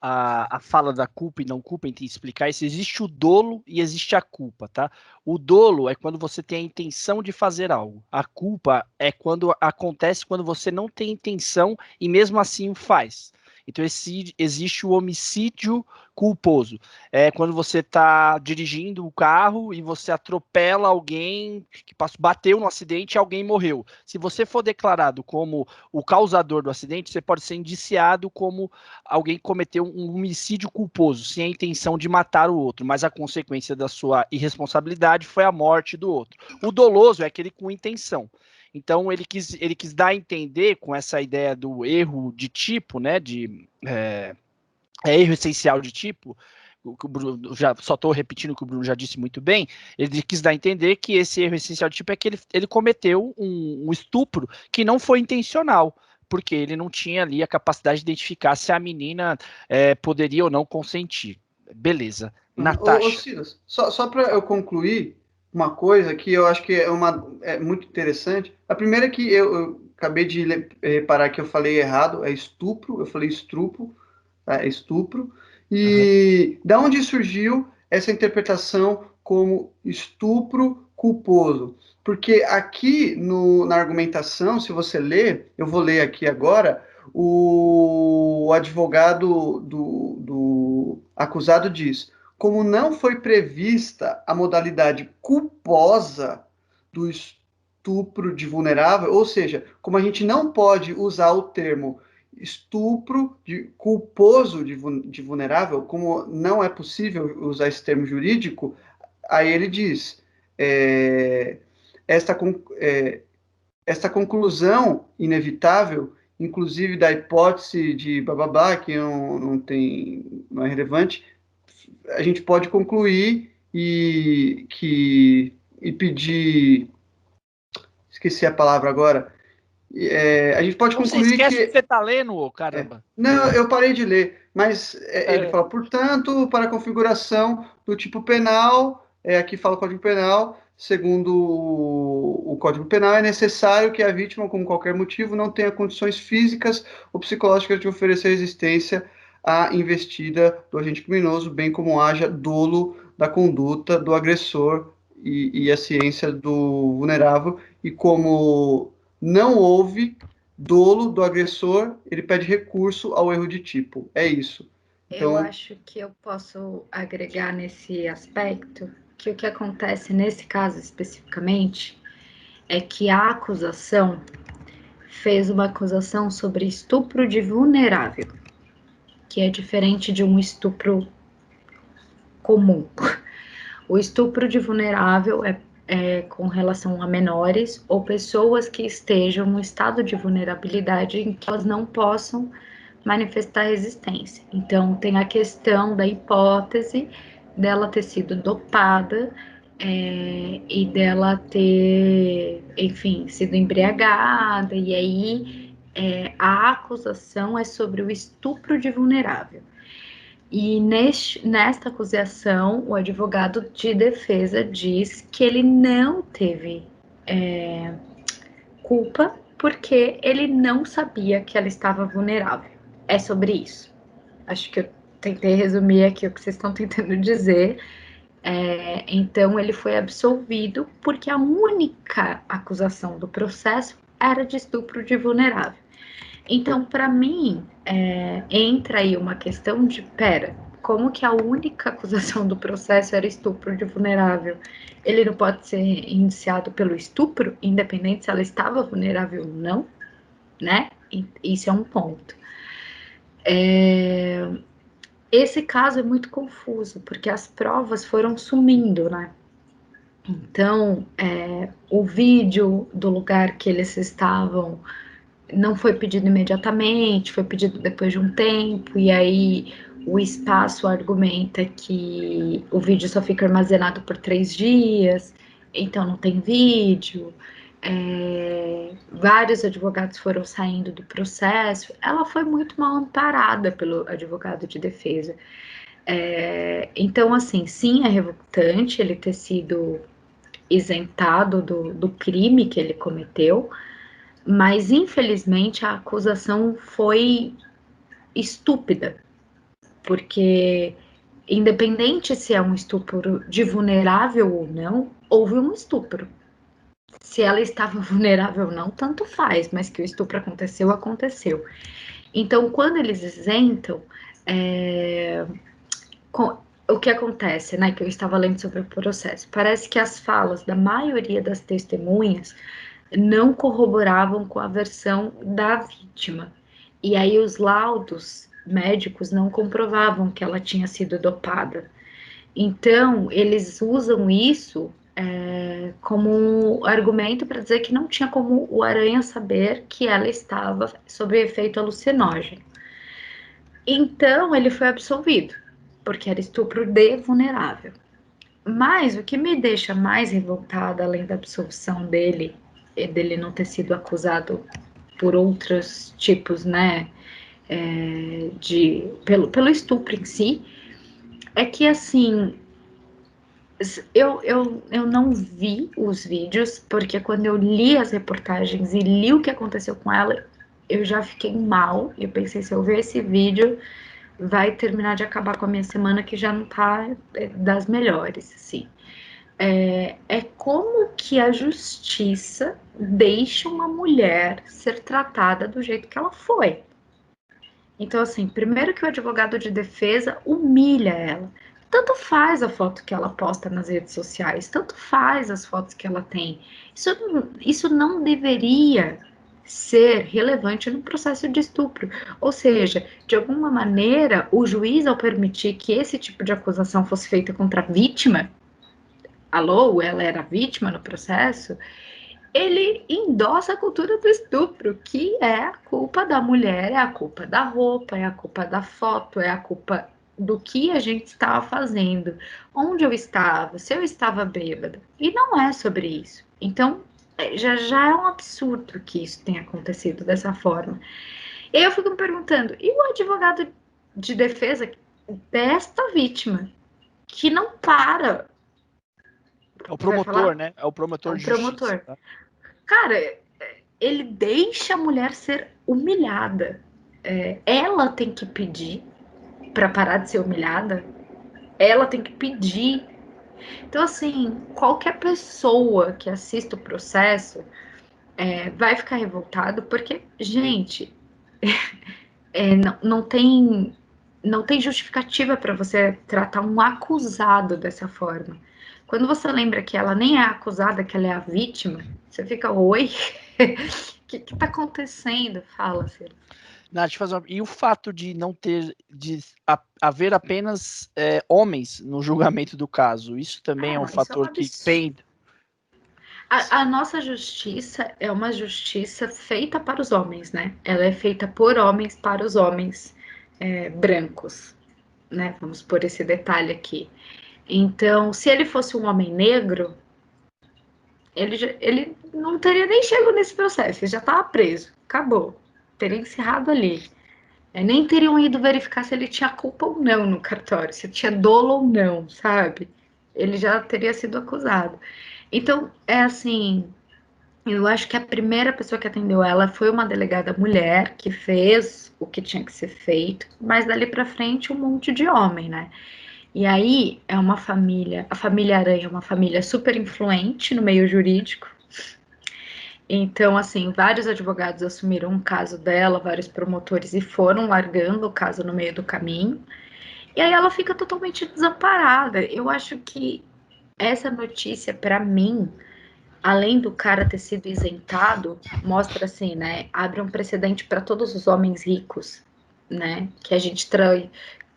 a fala da culpa e não culpa, entre explicar isso, existe o dolo e existe a culpa, tá? O dolo é quando você tem a intenção de fazer algo. A culpa é quando acontece quando você não tem intenção e mesmo assim o faz. Então existe o homicídio culposo. É quando você está dirigindo o carro e você atropela alguém que bateu no acidente e alguém morreu. Se você for declarado como o causador do acidente, você pode ser indiciado como alguém que cometeu um homicídio culposo, sem a intenção de matar o outro, mas a consequência da sua irresponsabilidade foi a morte do outro. O doloso é aquele com intenção. Então ele quis dar a entender com essa ideia do erro de tipo, né, erro essencial de tipo, o que o Bruno, só estou repetindo o que o Bruno já disse muito bem, ele quis dar a entender que esse erro essencial de tipo é que ele cometeu um estupro que não foi intencional, porque ele não tinha ali a capacidade de identificar se a menina poderia ou não consentir. Beleza. Natasha. Silas, só para eu concluir uma coisa que eu acho que é muito interessante. A primeira é que eu acabei de reparar que eu falei errado, é estupro, eu falei estupro, tá? É estupro. E da onde surgiu essa interpretação como estupro culposo? Porque aqui na argumentação, se você ler, eu vou ler aqui agora, o advogado do acusado diz: como não foi prevista a modalidade culposa do estupro de vulnerável, ou seja, como a gente não pode usar o termo estupro culposo de vulnerável, como não é possível usar esse termo jurídico, aí ele diz, esta conclusão inevitável, inclusive da hipótese de bababá, que não é relevante, a gente pode concluir e pedir, esqueci a palavra agora, a gente pode concluir você esquece que... que você está lendo, caramba. Não, eu parei de ler, mas ele fala, portanto, para a configuração do tipo penal, aqui fala o Código Penal, segundo o Código Penal, é necessário que a vítima, por qualquer motivo, não tenha condições físicas ou psicológicas de oferecer resistência à investida do agente criminoso, bem como haja dolo da conduta do agressor e a ciência do vulnerável, e como não houve dolo do agressor, ele pede recurso ao erro de tipo. É isso. Então, eu acho que eu posso agregar nesse aspecto que o que acontece nesse caso especificamente é que a acusação fez uma acusação sobre estupro de vulnerável, que é diferente de um estupro comum. O estupro de vulnerável é com relação a menores ou pessoas que estejam no estado de vulnerabilidade em que elas não possam manifestar resistência. Então, tem a questão da hipótese dela ter sido dopada e dela ter, enfim, sido embriagada, e aí a acusação é sobre o estupro de vulnerável. E nesta acusação, o advogado de defesa diz que ele não teve culpa porque ele não sabia que ela estava vulnerável. É sobre isso. Acho que eu tentei resumir aqui o que vocês estão tentando dizer. Então, ele foi absolvido porque a única acusação do processo era de estupro de vulnerável. Então, para mim, entra aí uma questão de, como que a única acusação do processo era estupro de vulnerável? Ele não pode ser indiciado pelo estupro, independente se ela estava vulnerável ou não, né? Isso é um ponto. Esse caso é muito confuso, porque as provas foram sumindo, né? Então, o vídeo do lugar que eles estavam não foi pedido imediatamente, foi pedido depois de um tempo, e aí o espaço argumenta que o vídeo só fica armazenado por 3 dias, então não tem vídeo. Vários advogados foram saindo do processo. Ela foi muito mal amparada pelo advogado de defesa. Então, assim, sim, é revoltante ele ter sido isentado do crime que ele cometeu, mas infelizmente a acusação foi estúpida, porque independente se é um estupro de vulnerável ou não, houve um estupro. Se ela estava vulnerável ou não, tanto faz, mas que o estupro aconteceu, aconteceu. Então, quando eles isentam, o que acontece, né, que eu estava lendo sobre o processo, parece que as falas da maioria das testemunhas não corroboravam com a versão da vítima. E aí os laudos médicos não comprovavam que ela tinha sido dopada. Então, eles usam isso como um argumento para dizer que não tinha como o Aranha saber que ela estava sob efeito alucinógeno. Então, ele foi absolvido, porque era estupro de vulnerável. Mas o que me deixa mais revoltada, além da absolvição dele, e dele não ter sido acusado por outros tipos, né, pelo estupro em si, é que, assim, eu não vi os vídeos, porque quando eu li as reportagens e li o que aconteceu com ela, eu já fiquei mal. Eu pensei, se eu ver esse vídeo, vai terminar de acabar com a minha semana, que já não tá das melhores, assim. É como que a justiça deixa uma mulher ser tratada do jeito que ela foi. Então, assim, primeiro que o advogado de defesa humilha ela. Tanto faz a foto que ela posta nas redes sociais, tanto faz as fotos que ela tem. Isso não deveria ser relevante no processo de estupro. Ou seja, de alguma maneira, o juiz, ao permitir que esse tipo de acusação fosse feita contra a vítima, alô, ela era vítima no processo, ele endossa a cultura do estupro, que é a culpa da mulher, é a culpa da roupa, é a culpa da foto, é a culpa do que a gente estava fazendo, onde eu estava, se eu estava bêbada. E não é sobre isso. Então, já é um absurdo que isso tenha acontecido dessa forma. E eu fico me perguntando, e o advogado de defesa desta vítima, que não para. É o promotor, né? É o É promotor um de justiça. promotor. Tá? Cara, ele deixa a mulher ser humilhada. Ela tem que pedir para parar de ser humilhada. Ela tem que pedir. Então, assim, qualquer pessoa que assista o processo vai ficar revoltado, porque, gente, não tem justificativa para você tratar um acusado dessa forma. Quando você lembra que ela nem é a acusada, que ela é a vítima, você fica, oi? O que está acontecendo? Fala, Ciro. Nath, e o fato de não ter, haver apenas homens no julgamento do caso, isso também é um fator que pende. A nossa justiça é uma justiça feita para os homens, né? Ela é feita por homens para os homens brancos, né? Vamos por esse detalhe aqui. Então, se ele fosse um homem negro, ele não teria nem chegado nesse processo, ele já estava preso, acabou, teria encerrado ali. Nem teriam ido verificar se ele tinha culpa ou não no cartório, se tinha dolo ou não, sabe? Ele já teria sido acusado. Então, é assim, eu acho que a primeira pessoa que atendeu ela foi uma delegada mulher que fez o que tinha que ser feito, mas dali para frente um monte de homem, né? E aí é uma família, a família Aranha é uma família super influente no meio jurídico. Então, assim, vários advogados assumiram o caso dela, vários promotores, e foram largando o caso no meio do caminho. E aí ela fica totalmente desamparada. Eu acho que essa notícia, para mim, além do cara ter sido isentado, mostra assim, né? Abre um precedente para todos os homens ricos, né? Que a gente traz.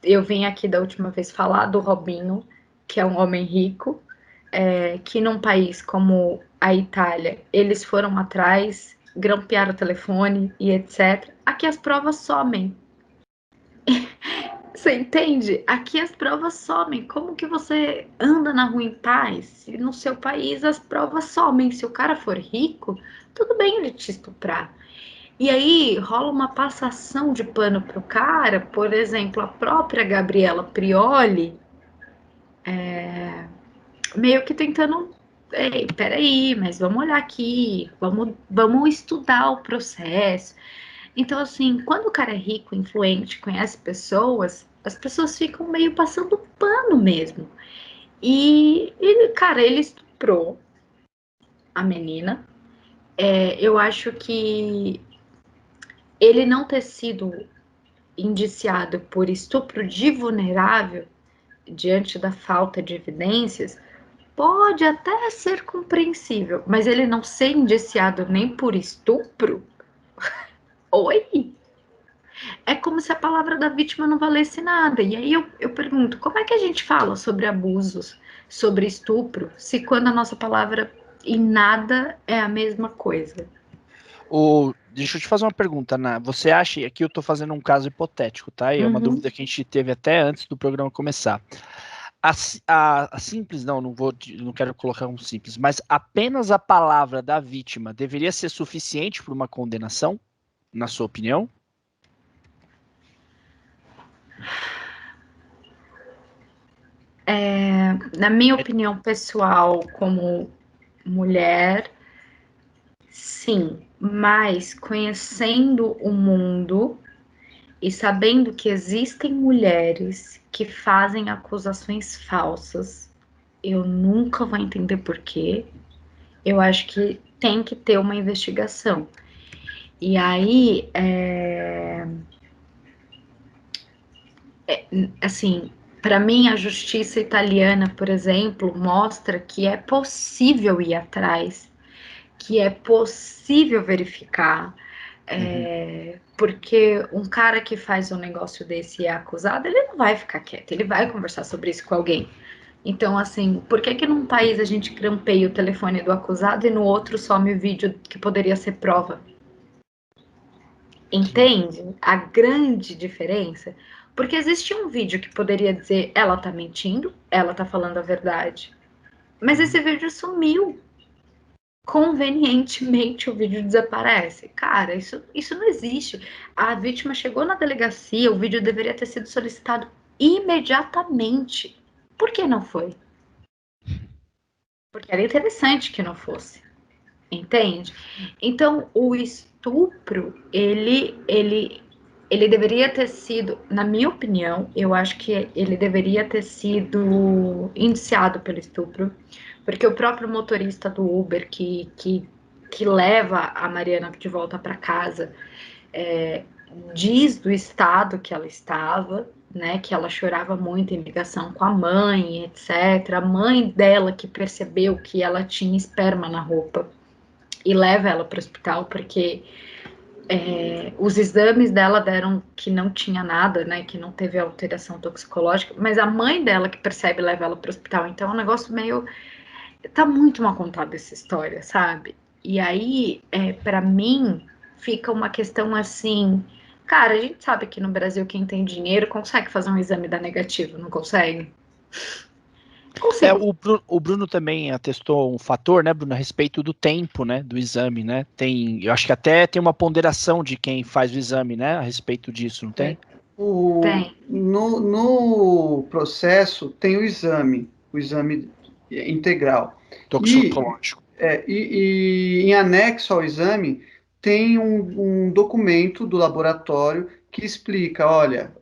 Eu vim aqui da última vez falar do Robinho, que é um homem rico, que num país como a Itália, eles foram atrás, grampearam o telefone e etc. Aqui as provas somem. Você entende? Aqui as provas somem. Como que você anda na rua em paz? Se no seu país as provas somem. Se o cara for rico, tudo bem ele te estuprar. E aí rola uma passação de pano pro cara, por exemplo, a própria Gabriela Prioli, meio que tentando, ei, peraí, mas vamos olhar aqui, vamos estudar o processo. Então, assim, quando o cara é rico, influente, conhece pessoas, as pessoas ficam meio passando pano mesmo. E ele, cara, ele estuprou a menina. Eu acho que ele não ter sido indiciado por estupro de vulnerável diante da falta de evidências, pode até ser compreensível, mas ele não ser indiciado nem por estupro? Oi? É como se a palavra da vítima não valesse nada. E aí eu pergunto, como é que a gente fala sobre abusos, sobre estupro, se quando a nossa palavra em nada é a mesma coisa? Deixa eu te fazer uma pergunta, Ana. Você acha, e aqui eu tô fazendo um caso hipotético, tá? E é uma Uhum. dúvida que a gente teve até antes do programa começar. A simples, não quero colocar um simples, mas apenas a palavra da vítima deveria ser suficiente para uma condenação, na sua opinião? Na minha opinião pessoal, como mulher, sim, mas conhecendo o mundo e sabendo que existem mulheres que fazem acusações falsas, eu nunca vou entender por quê. Eu acho que tem que ter uma investigação. E aí, assim, para mim, a justiça italiana, por exemplo, mostra que é possível ir atrás, que é possível verificar. Porque um cara que faz um negócio desse e é acusado, ele não vai ficar quieto, ele vai conversar sobre isso com alguém. Então, assim, por que num país a gente grampeia o telefone do acusado e no outro some o vídeo que poderia ser prova? Entende a grande diferença? Porque existe um vídeo que poderia dizer ela tá mentindo, ela tá falando a verdade. Mas esse vídeo sumiu. Convenientemente o vídeo desaparece. Cara, isso não existe. A vítima chegou na delegacia, o vídeo deveria ter sido solicitado imediatamente. Por que não foi? Porque era interessante que não fosse. Entende? Então, o estupro, ele deveria ter sido, na minha opinião, eu acho que ele deveria ter sido indiciado pelo estupro, porque o próprio motorista do Uber que leva a Mariana de volta para casa diz do estado que ela estava, né, que ela chorava muito em ligação com a mãe, etc. A mãe dela que percebeu que ela tinha esperma na roupa e leva ela para o hospital porque os exames dela deram que não tinha nada, né, que não teve alteração toxicológica, mas a mãe dela que percebe leva ela para o hospital. Então é um negócio meio tá muito mal contada essa história, sabe? E aí, para mim, fica uma questão assim, cara, a gente sabe que no Brasil quem tem dinheiro consegue fazer um exame da negativo, não consegue? Consigo. O Bruno também atestou um fator, né, Bruno, a respeito do tempo, né, do exame, né? Eu acho que até tem uma ponderação de quem faz o exame, né, a respeito disso, não tem? Tem. No processo tem o exame integral. Toxicológico. E em anexo ao exame tem um documento do laboratório que explica, olha,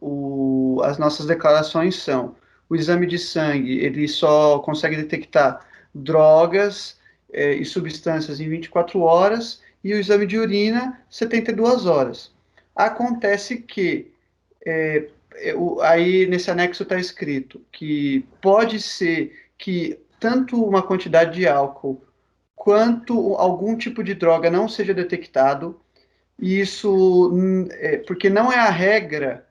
as nossas declarações são, o exame de sangue, ele só consegue detectar drogas e substâncias em 24 horas, e o exame de urina, 72 horas. Acontece que aí nesse anexo está escrito que pode ser que tanto uma quantidade de álcool quanto algum tipo de droga não seja detectado, e isso porque não é a regra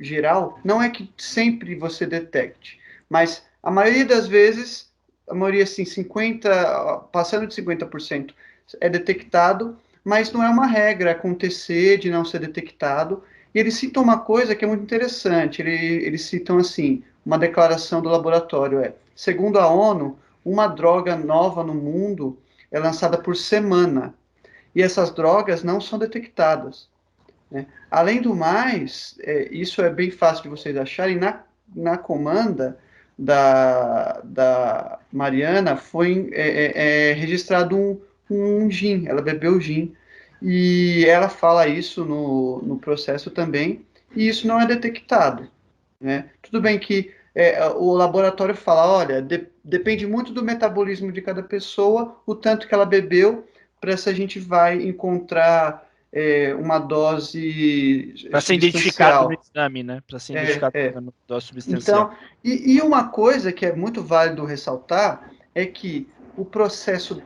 geral não é que sempre você detecte, mas a maioria das vezes, a maioria assim, 50, passando de 50% é detectado, mas não é uma regra acontecer de não ser detectado. E eles citam uma coisa que é muito interessante, eles citam assim, uma declaração do laboratório, segundo a ONU, uma droga nova no mundo é lançada por semana, e essas drogas não são detectadas, né? Além do mais, isso é bem fácil de vocês acharem, na comanda da Mariana foi registrado um gin, ela bebeu gin, e ela fala isso no processo também, e isso não é detectado, né? Tudo bem que o laboratório fala, olha, depende muito do metabolismo de cada pessoa, o tanto que ela bebeu, para se a gente vai encontrar uma dose Para ser identificado no substancial. exame, né? Para ser identificado no dose substancial. Então, e uma coisa que é muito válido ressaltar é que o processo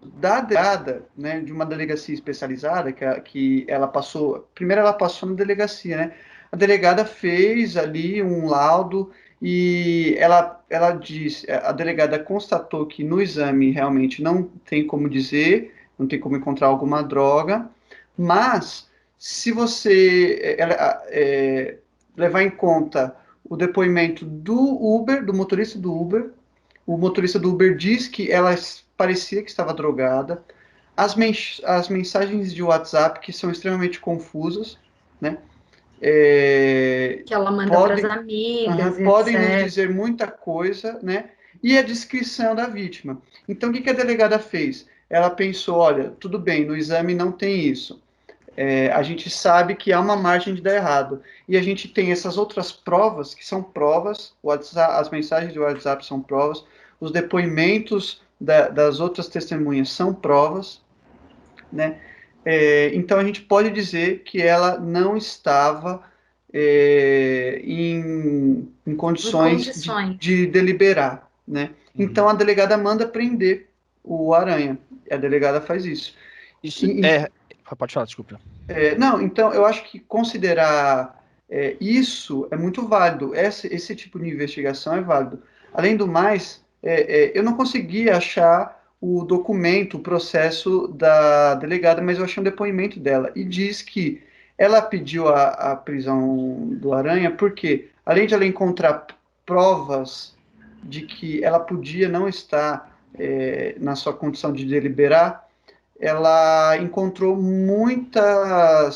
da delegada, né, de uma delegacia especializada, que ela passou, primeiro ela passou na delegacia, né? A delegada fez ali um laudo e ela disse, a delegada constatou que no exame realmente não tem como dizer, não tem como encontrar alguma droga, mas se você levar em conta o depoimento do Uber, do motorista do Uber, o motorista do Uber diz que ela parecia que estava drogada. As mensagens de WhatsApp que são extremamente confusas, né? Que ela manda para as amigas, podem nos etc. dizer muita coisa, né? E a descrição da vítima. Então, o que a delegada fez? Ela pensou, olha, tudo bem, no exame não tem isso. A gente sabe que há uma margem de dar errado. E a gente tem essas outras provas, que são provas, as mensagens de WhatsApp são provas, os depoimentos das outras testemunhas são provas, né? Então a gente pode dizer que ela não estava em condições de deliberar, né? Então a delegada manda prender o Aranha. A delegada faz isso. Isso pode falar, desculpa. Não, então eu acho que considerar isso é muito válido. Esse tipo de investigação é válido. Além do mais, eu não consegui achar o documento, o processo da delegada, mas eu achei um depoimento dela. E diz que ela pediu a prisão do Aranha porque, além de ela encontrar provas de que ela podia não estar na sua condição de deliberar, ela encontrou muita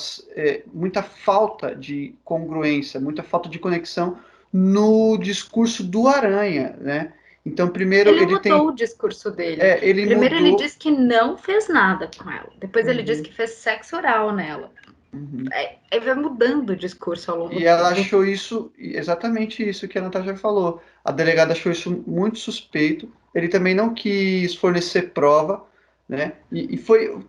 falta de congruência, muita falta de conexão no discurso do Aranha, né? Então, primeiro ele mudou o discurso dele. Primeiro ele disse que não fez nada com ela. Depois ele disse que fez sexo oral nela. Aí vai mudando o discurso ao longo do tempo. E ela achou isso, exatamente isso que a Natasha falou. A delegada achou isso muito suspeito. Ele também não quis fornecer prova, né?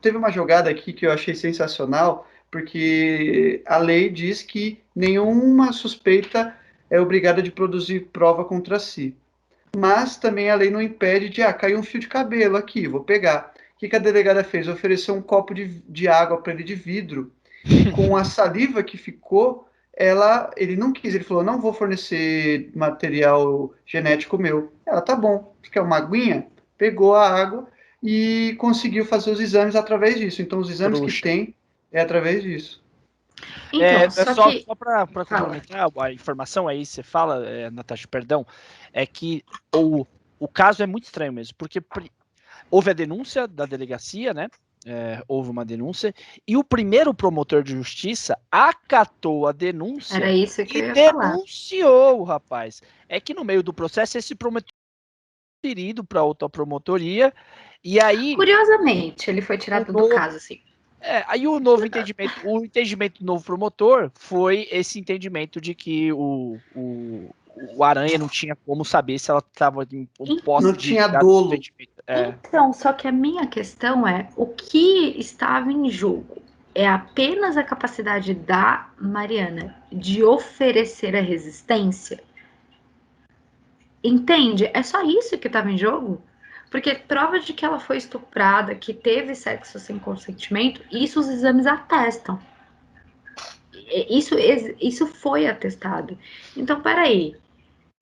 Teve uma jogada aqui que eu achei sensacional, porque a lei diz que nenhuma suspeita é obrigada de produzir prova contra si. Mas também a lei não impede caiu um fio de cabelo aqui, vou pegar. O que a delegada fez? Ofereceu um copo de água para ele de vidro, e com a saliva que ficou, ele não quis, ele falou, não vou fornecer material genético meu. Ela, tá bom, quer uma aguinha? Pegou a água e conseguiu fazer os exames através disso. Então, os exames que tem é através disso. Então, só para complementar a informação, aí você fala, Natasha, perdão, é que o caso é muito estranho mesmo, porque houve a denúncia da delegacia, né? Houve uma denúncia, e o primeiro promotor de justiça acatou a denúncia. Era isso que eu ia denunciou o rapaz. É que no meio do processo esse promotor foi transferido para outra promotoria, e aí... Curiosamente, ele foi tirado do caso, assim. Aí o entendimento do novo promotor foi esse entendimento de que o Aranha não tinha como saber se ela estava em posse não tinha dolo. Então, só que a minha questão é, o que estava em jogo é apenas a capacidade da Mariana de oferecer a resistência? Entende? É só isso que estava em jogo? Porque prova de que ela foi estuprada, que teve sexo sem consentimento, isso os exames atestam. Isso foi atestado. Então, peraí.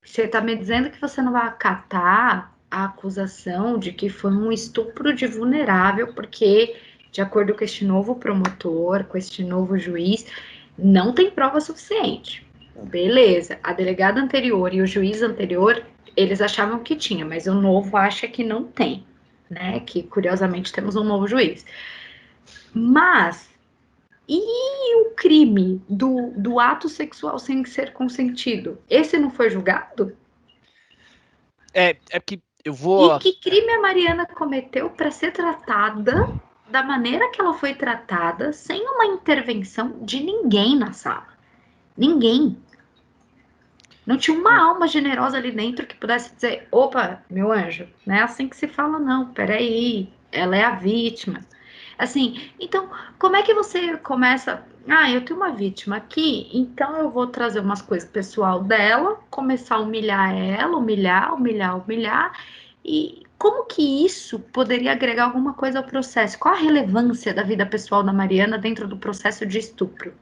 Você está me dizendo que você não vai acatar a acusação de que foi um estupro de vulnerável, porque, de acordo com este novo promotor, com este novo juiz, não tem prova suficiente. Beleza. A delegada anterior e o juiz anterior, eles achavam que tinha, mas o novo acha que não tem, né? Que, curiosamente, temos um novo juiz. Mas, e o crime do ato sexual sem ser consentido? Esse não foi julgado? É que eu vou... E que crime a Mariana cometeu para ser tratada da maneira que ela foi tratada, sem uma intervenção de ninguém na sala? Ninguém. Não tinha uma alma generosa ali dentro que pudesse dizer, opa, meu anjo, não é assim que se fala não, peraí, ela é a vítima. Assim, então, como é que você começa? Ah, eu tenho uma vítima aqui, então eu vou trazer umas coisas pessoal dela, começar a humilhar ela, humilhar. E como que isso poderia agregar alguma coisa ao processo? Qual a relevância da vida pessoal da Mariana dentro do processo de estupro?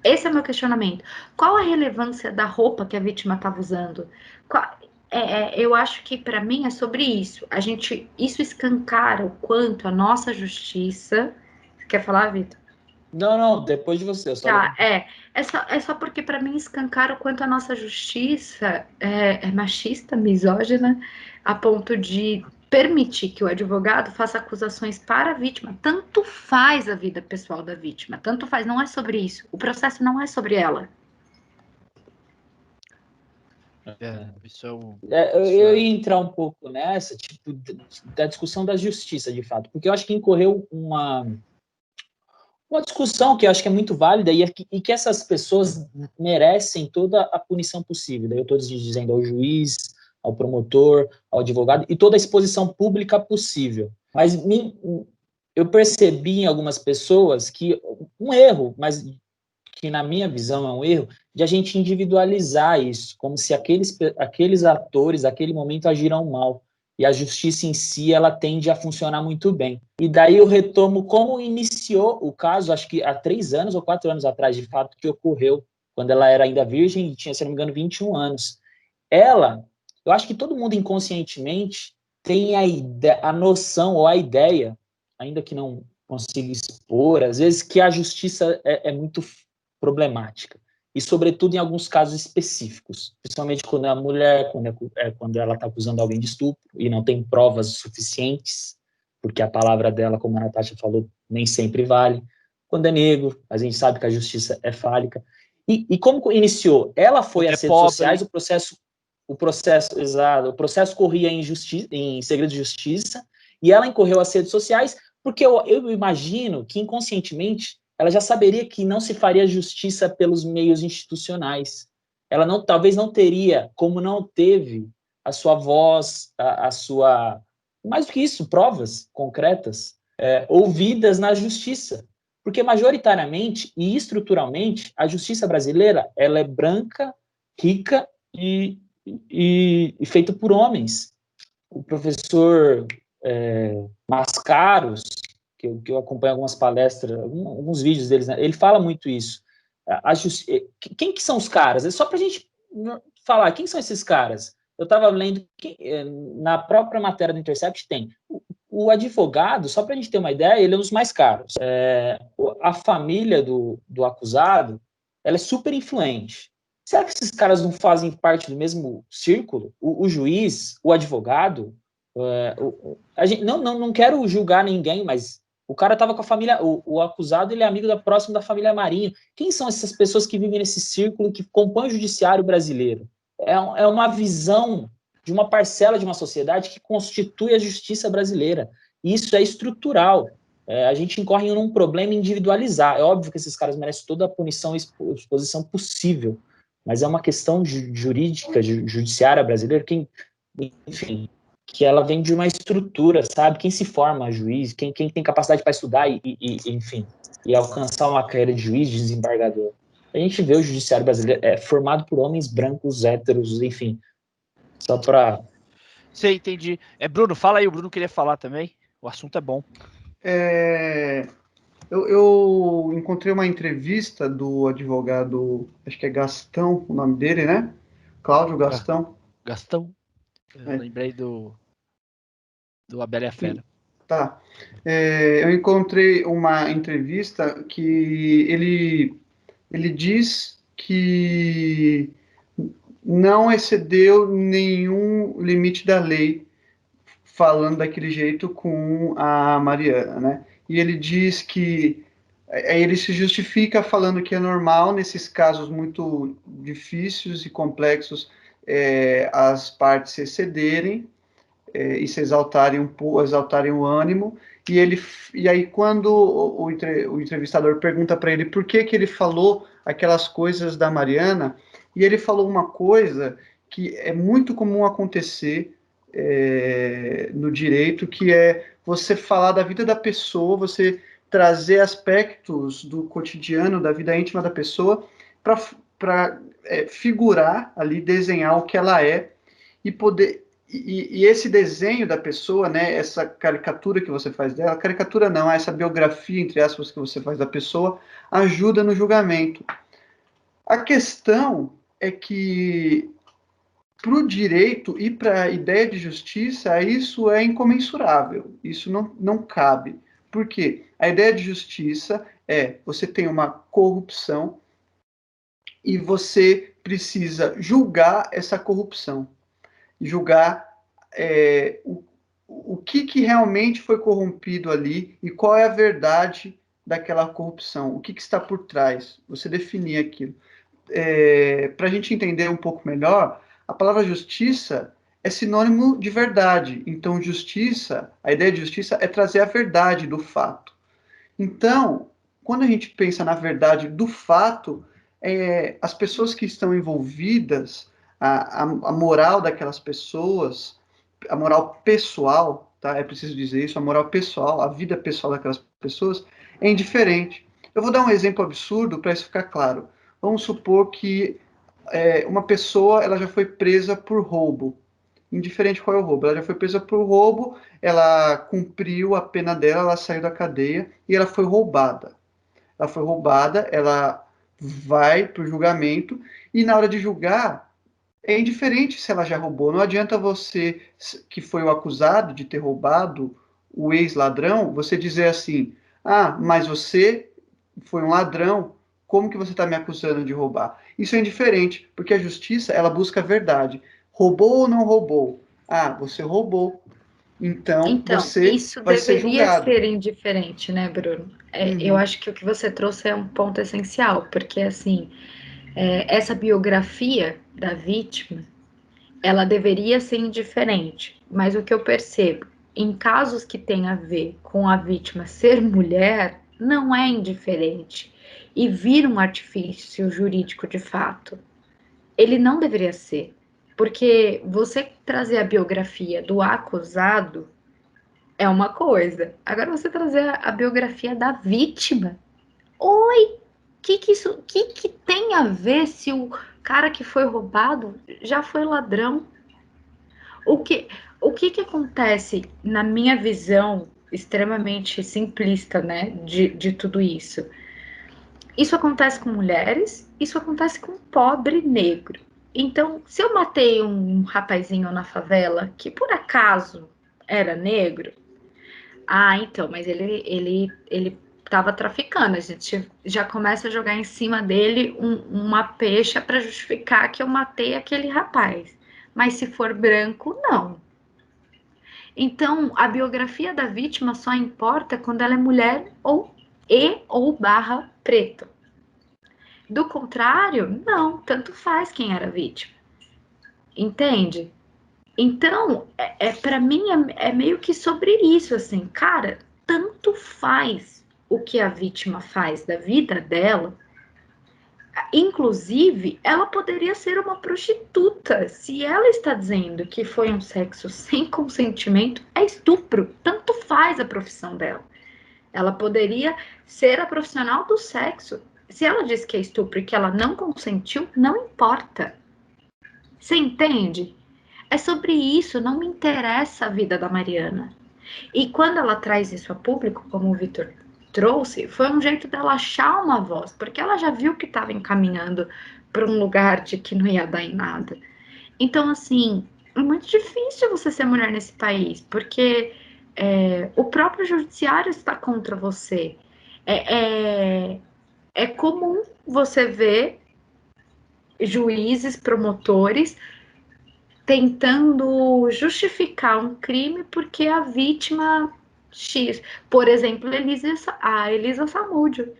Esse é o meu questionamento. Qual a relevância da roupa que a vítima estava usando? Eu acho que para mim é sobre isso. Isso escancara o quanto a nossa justiça. Você quer falar, Vitor? Não, depois de você. Tá, é só porque para mim escancara o quanto a nossa justiça é machista, misógina, a ponto de permitir que o advogado faça acusações para a vítima. Tanto faz a vida pessoal da vítima, tanto faz, não é sobre isso. O processo não é sobre ela. Isso é um. Eu ia entrar um pouco nessa, tipo, da discussão da justiça, de fato, porque eu acho que incorreu uma discussão que eu acho que é muito válida e que essas pessoas merecem toda a punição possível. Daí eu estou dizendo ao juiz, ao promotor, ao advogado, e toda a exposição pública possível. Mas eu percebi em algumas pessoas que um erro, mas que na minha visão é um erro, de a gente individualizar isso, como se aqueles atores, aquele momento, agiram mal. E a justiça em si, ela tende a funcionar muito bem. E daí eu retomo como iniciou o caso, acho que há 3 anos ou 4 anos atrás, de fato, que ocorreu, quando ela era ainda virgem e tinha, se não me engano, 21 anos. Eu acho que todo mundo inconscientemente tem a noção ou a ideia, ainda que não consiga expor, às vezes, que a justiça é muito problemática. E, sobretudo, em alguns casos específicos, principalmente quando é a mulher, quando ela está acusando alguém de estupro e não tem provas suficientes, porque a palavra dela, como a Natasha falou, nem sempre vale. Quando é negro, a gente sabe que a justiça é fálica. E como iniciou? Ela foi às redes sociais, o processo corria em segredo de justiça, e ela incorreu às redes sociais, porque eu imagino que inconscientemente ela já saberia que não se faria justiça pelos meios institucionais. Ela talvez não teria, como não teve, a sua voz, a sua... Mais do que isso, provas concretas, ouvidas na justiça. Porque, majoritariamente e estruturalmente, a justiça brasileira ela é branca, rica e feita por homens. O professor Mascaros, que eu acompanho algumas palestras, alguns vídeos deles, né? Ele fala muito isso. Quem que são os caras? É só para a gente falar, quem são esses caras? Eu estava lendo, na própria matéria do Intercept tem, o advogado, só para a gente ter uma ideia, ele é um dos mais caros. A família do acusado, ela é super influente. Será que esses caras não fazem parte do mesmo círculo? O juiz, o advogado, a gente, não quero julgar ninguém, mas o cara estava com a família, o acusado, ele é amigo próximo da família Marinho. Quem são essas pessoas que vivem nesse círculo que compõem o judiciário brasileiro? É uma visão de uma parcela de uma sociedade que constitui a justiça brasileira. E isso é estrutural. A gente incorre num problema individualizar. É óbvio que esses caras merecem toda a punição e exposição possível, mas é uma questão jurídica, judiciária brasileira, enfim, que ela vem de uma estrutura, sabe? Quem se forma juiz, quem tem capacidade para estudar enfim, e alcançar uma carreira de juiz, de desembargador. A gente vê o judiciário brasileiro formado por homens brancos, héteros, enfim, só para... Sei, entendi. Bruno, fala aí, o Bruno queria falar também, o assunto é bom. Eu encontrei uma entrevista do advogado, acho que é Gastão, o nome dele, né? Cláudio Gastão. Gastão? Eu lembrei do Abel e a Fera. Tá. Eu encontrei uma entrevista que ele diz que não excedeu nenhum limite da lei falando daquele jeito com a Mariana, né? E ele diz que ele se justifica falando que é normal nesses casos muito difíceis e complexos as partes se excederem e se exaltarem o ânimo. E aí quando o entrevistador pergunta para ele por que ele falou aquelas coisas da Mariana, e ele falou uma coisa que é muito comum acontecer no direito, que é você falar da vida da pessoa, você trazer aspectos do cotidiano, da vida íntima da pessoa, para figurar ali, desenhar o que ela é, e poder... E esse desenho da pessoa, né, essa caricatura que você faz dela, caricatura não, essa biografia, entre aspas, que você faz da pessoa, ajuda no julgamento. A questão é que, para o direito e para a ideia de justiça, isso é incomensurável, isso não cabe. Por quê? A ideia de justiça é, você tem uma corrupção e você precisa julgar essa corrupção. Julgar o que realmente foi corrompido ali e qual é a verdade daquela corrupção, o que está por trás, você definir aquilo. Para a gente entender um pouco melhor, a palavra justiça é sinônimo de verdade. Então, justiça, a ideia de justiça é trazer a verdade do fato. Então, quando a gente pensa na verdade do fato, as pessoas que estão envolvidas, a moral daquelas pessoas, a moral pessoal, tá? É preciso dizer isso, a moral pessoal, a vida pessoal daquelas pessoas é indiferente. Eu vou dar um exemplo absurdo para isso ficar claro. Vamos supor que uma pessoa ela já foi presa por roubo. Indiferente qual é o roubo. Ela já foi presa por roubo, ela cumpriu a pena dela, ela saiu da cadeia e ela foi roubada. Ela foi roubada, ela vai para o julgamento e na hora de julgar, é indiferente se ela já roubou. Não adianta você, que foi o acusado de ter roubado, o ex-ladrão, você dizer assim, mas você foi um ladrão, como que você está me acusando de roubar? Isso é indiferente, porque a justiça, ela busca a verdade. Roubou ou não roubou? Você roubou. Então você isso vai ser deveria julgado. ser indiferente, né, Bruno? Eu acho que o que você trouxe é um ponto essencial, porque, assim, essa biografia da vítima, ela deveria ser indiferente, mas o que eu percebo, em casos que tem a ver com a vítima ser mulher, não é indiferente, e vira um artifício jurídico de fato. Ele não deveria ser, porque você trazer a biografia do acusado é uma coisa. Agora você trazer a biografia da vítima. Oi, que tem a ver se o cara que foi roubado já foi ladrão? O que acontece na minha visão extremamente simplista, né, de tudo isso? Isso acontece com mulheres, isso acontece com pobre negro. Então, se eu matei um rapazinho na favela que por acaso era negro, então, mas ele estava traficando. A gente já começa a jogar em cima dele uma pecha para justificar que eu matei aquele rapaz. Mas se for branco, não. Então, a biografia da vítima só importa quando ela é mulher ou preto. Do contrário, não, tanto faz quem era vítima. Entende? Então, para mim, é meio que sobre isso, assim, cara, tanto faz o que a vítima faz da vida dela, inclusive, ela poderia ser uma prostituta, se ela está dizendo que foi um sexo sem consentimento, é estupro, tanto faz a profissão dela. Ela poderia ser a profissional do sexo, se ela diz que é estupro e que ela não consentiu, não importa. Você entende? É sobre isso, não me interessa a vida da Mariana. E quando ela traz isso a público, como o Vitor trouxe, foi um jeito dela achar uma voz, porque ela já viu que estava encaminhando para um lugar de que não ia dar em nada. Então, assim, é muito difícil você ser mulher nesse país, porque o próprio judiciário está contra você. É comum você ver juízes, promotores tentando justificar um crime porque a vítima X, por exemplo, a Elisa Samúdio,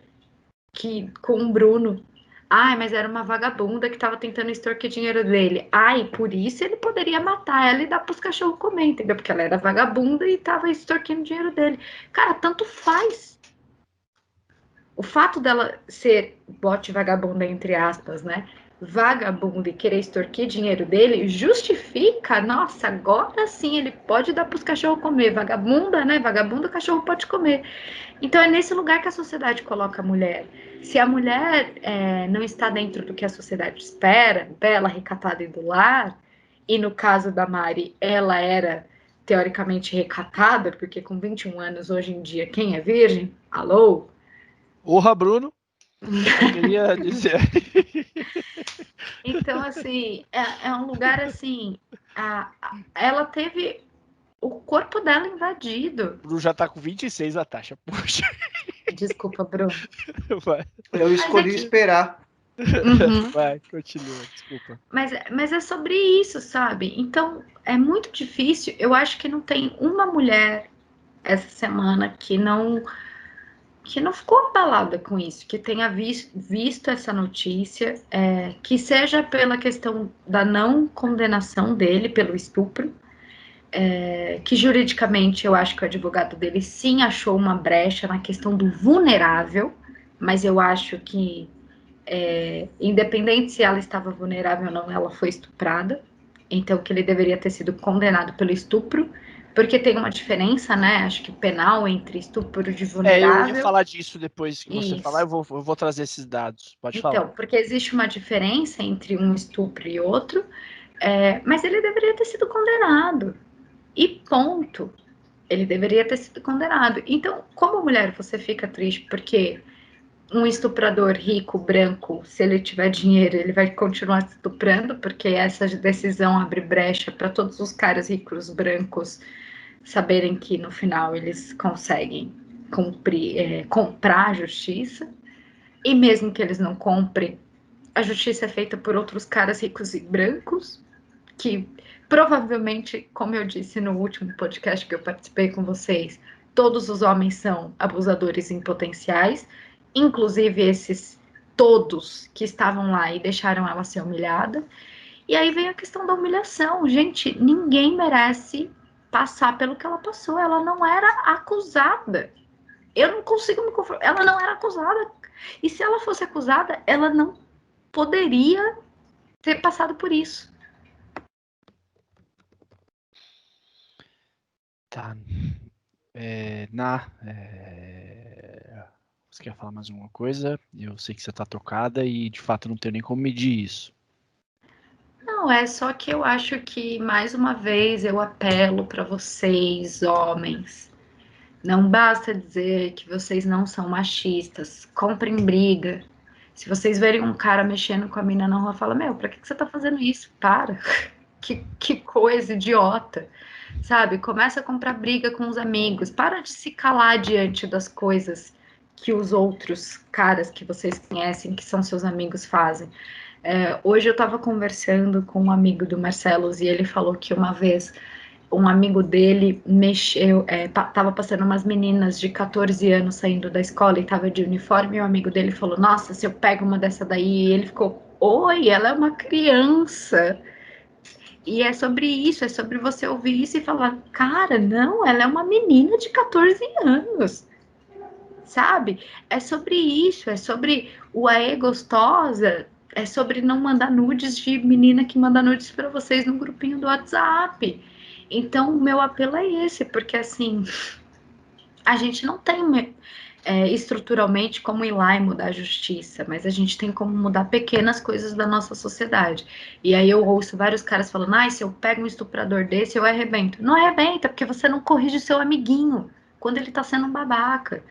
que com o Bruno, mas era uma vagabunda que estava tentando extorquir dinheiro dele. E por isso ele poderia matar ela e dar para os cachorros comer, entendeu? Porque ela era vagabunda e estava extorquindo dinheiro dele. Cara, tanto faz. O fato dela ser bote vagabunda, entre aspas, né? vagabundo e querer extorquir dinheiro dele, justifica, nossa, agora sim ele pode dar para os cachorros comer. Vagabunda, né? Vagabundo, o cachorro pode comer. Então é nesse lugar que a sociedade coloca a mulher. Se a mulher não está dentro do que a sociedade espera, bela, recatada e do lar, e no caso da Mari, ela era teoricamente recatada, porque com 21 anos hoje em dia, quem é virgem? Alô? Porra, Bruno. Eu queria dizer. Então, assim, é um lugar assim. Ela teve o corpo dela invadido. O Bruno já tá com 26, Natasha. Poxa. Desculpa, Bruno. Vai. Eu escolhi esperar. Uhum. Vai, continua, desculpa. Mas é sobre isso, sabe? Então, é muito difícil. Eu acho que não tem uma mulher essa semana que não ficou abalada com isso, que tenha visto essa notícia, que seja pela questão da não condenação dele pelo estupro, que juridicamente eu acho que o advogado dele sim achou uma brecha na questão do vulnerável, mas eu acho que, independente se ela estava vulnerável ou não, ela foi estuprada, então que ele deveria ter sido condenado pelo estupro, porque tem uma diferença, né, acho que penal entre estupro de vulnerável... Eu ia falar disso depois que você Isso. falar, eu vou trazer esses dados, pode então, falar. porque existe uma diferença entre um estupro e outro, mas ele deveria ter sido condenado, e ponto. Ele deveria ter sido condenado. Então, como mulher, você fica triste porque um estuprador rico, branco, se ele tiver dinheiro, ele vai continuar estuprando, porque essa decisão abre brecha para todos os caras ricos brancos saberem que no final eles conseguem comprar a justiça. E mesmo que eles não comprem, a justiça é feita por outros caras ricos e brancos, que provavelmente, como eu disse no último podcast que eu participei com vocês, todos os homens são abusadores em potenciais, inclusive esses todos que estavam lá e deixaram ela ser humilhada. E aí vem a questão da humilhação. Gente, ninguém merece passar pelo que ela passou. Ela não era acusada. Eu não consigo me conformar. Ela não era acusada. E se ela fosse acusada, ela não poderia ter passado por isso. Tá. Você quer falar mais alguma coisa? Eu sei que você tá tocada e de fato não tenho nem como medir isso. Não, é só que eu acho que, mais uma vez, eu apelo para vocês, homens. Não basta dizer que vocês não são machistas. Comprem briga. Se vocês verem um cara mexendo com a mina na rua, fala, meu, pra que você tá fazendo isso? Para. Que coisa idiota. Sabe? Começa a comprar briga com os amigos. Para de se calar diante das coisas que os outros caras que vocês conhecem, que são seus amigos, fazem. Hoje eu estava conversando com um amigo do Marcelos e ele falou que uma vez um amigo dele estava passando umas meninas de 14 anos saindo da escola e estava de uniforme, e o amigo dele falou, nossa, se eu pego uma dessa daí, e ele ficou, oi, ela é uma criança. E é sobre isso, é sobre você ouvir isso e falar, cara, não, ela é uma menina de 14 anos, sabe? É sobre isso, é sobre o aê gostosa, é sobre não mandar nudes de menina que manda nudes para vocês no grupinho do WhatsApp. Então, o meu apelo é esse, porque assim, a gente não tem estruturalmente como ir lá e mudar a justiça, mas a gente tem como mudar pequenas coisas da nossa sociedade. E aí eu ouço vários caras falando, se eu pego um estuprador desse, eu arrebento. Não arrebenta, porque você não corrige seu amiguinho quando ele tá sendo um babaca.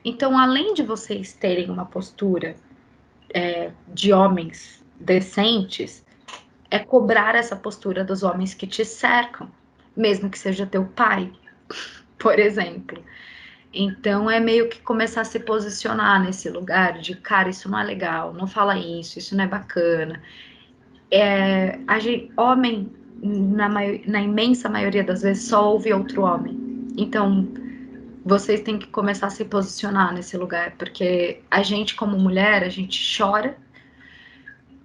Então, além de vocês terem uma postura de homens decentes, é cobrar essa postura dos homens que te cercam, mesmo que seja teu pai, por exemplo. Então, é meio que começar a se posicionar nesse lugar de, cara, isso não é legal, não fala isso não é bacana. Homem, na imensa maioria das vezes, só ouve outro homem. Então, vocês têm que começar a se posicionar nesse lugar, porque a gente, como mulher, a gente chora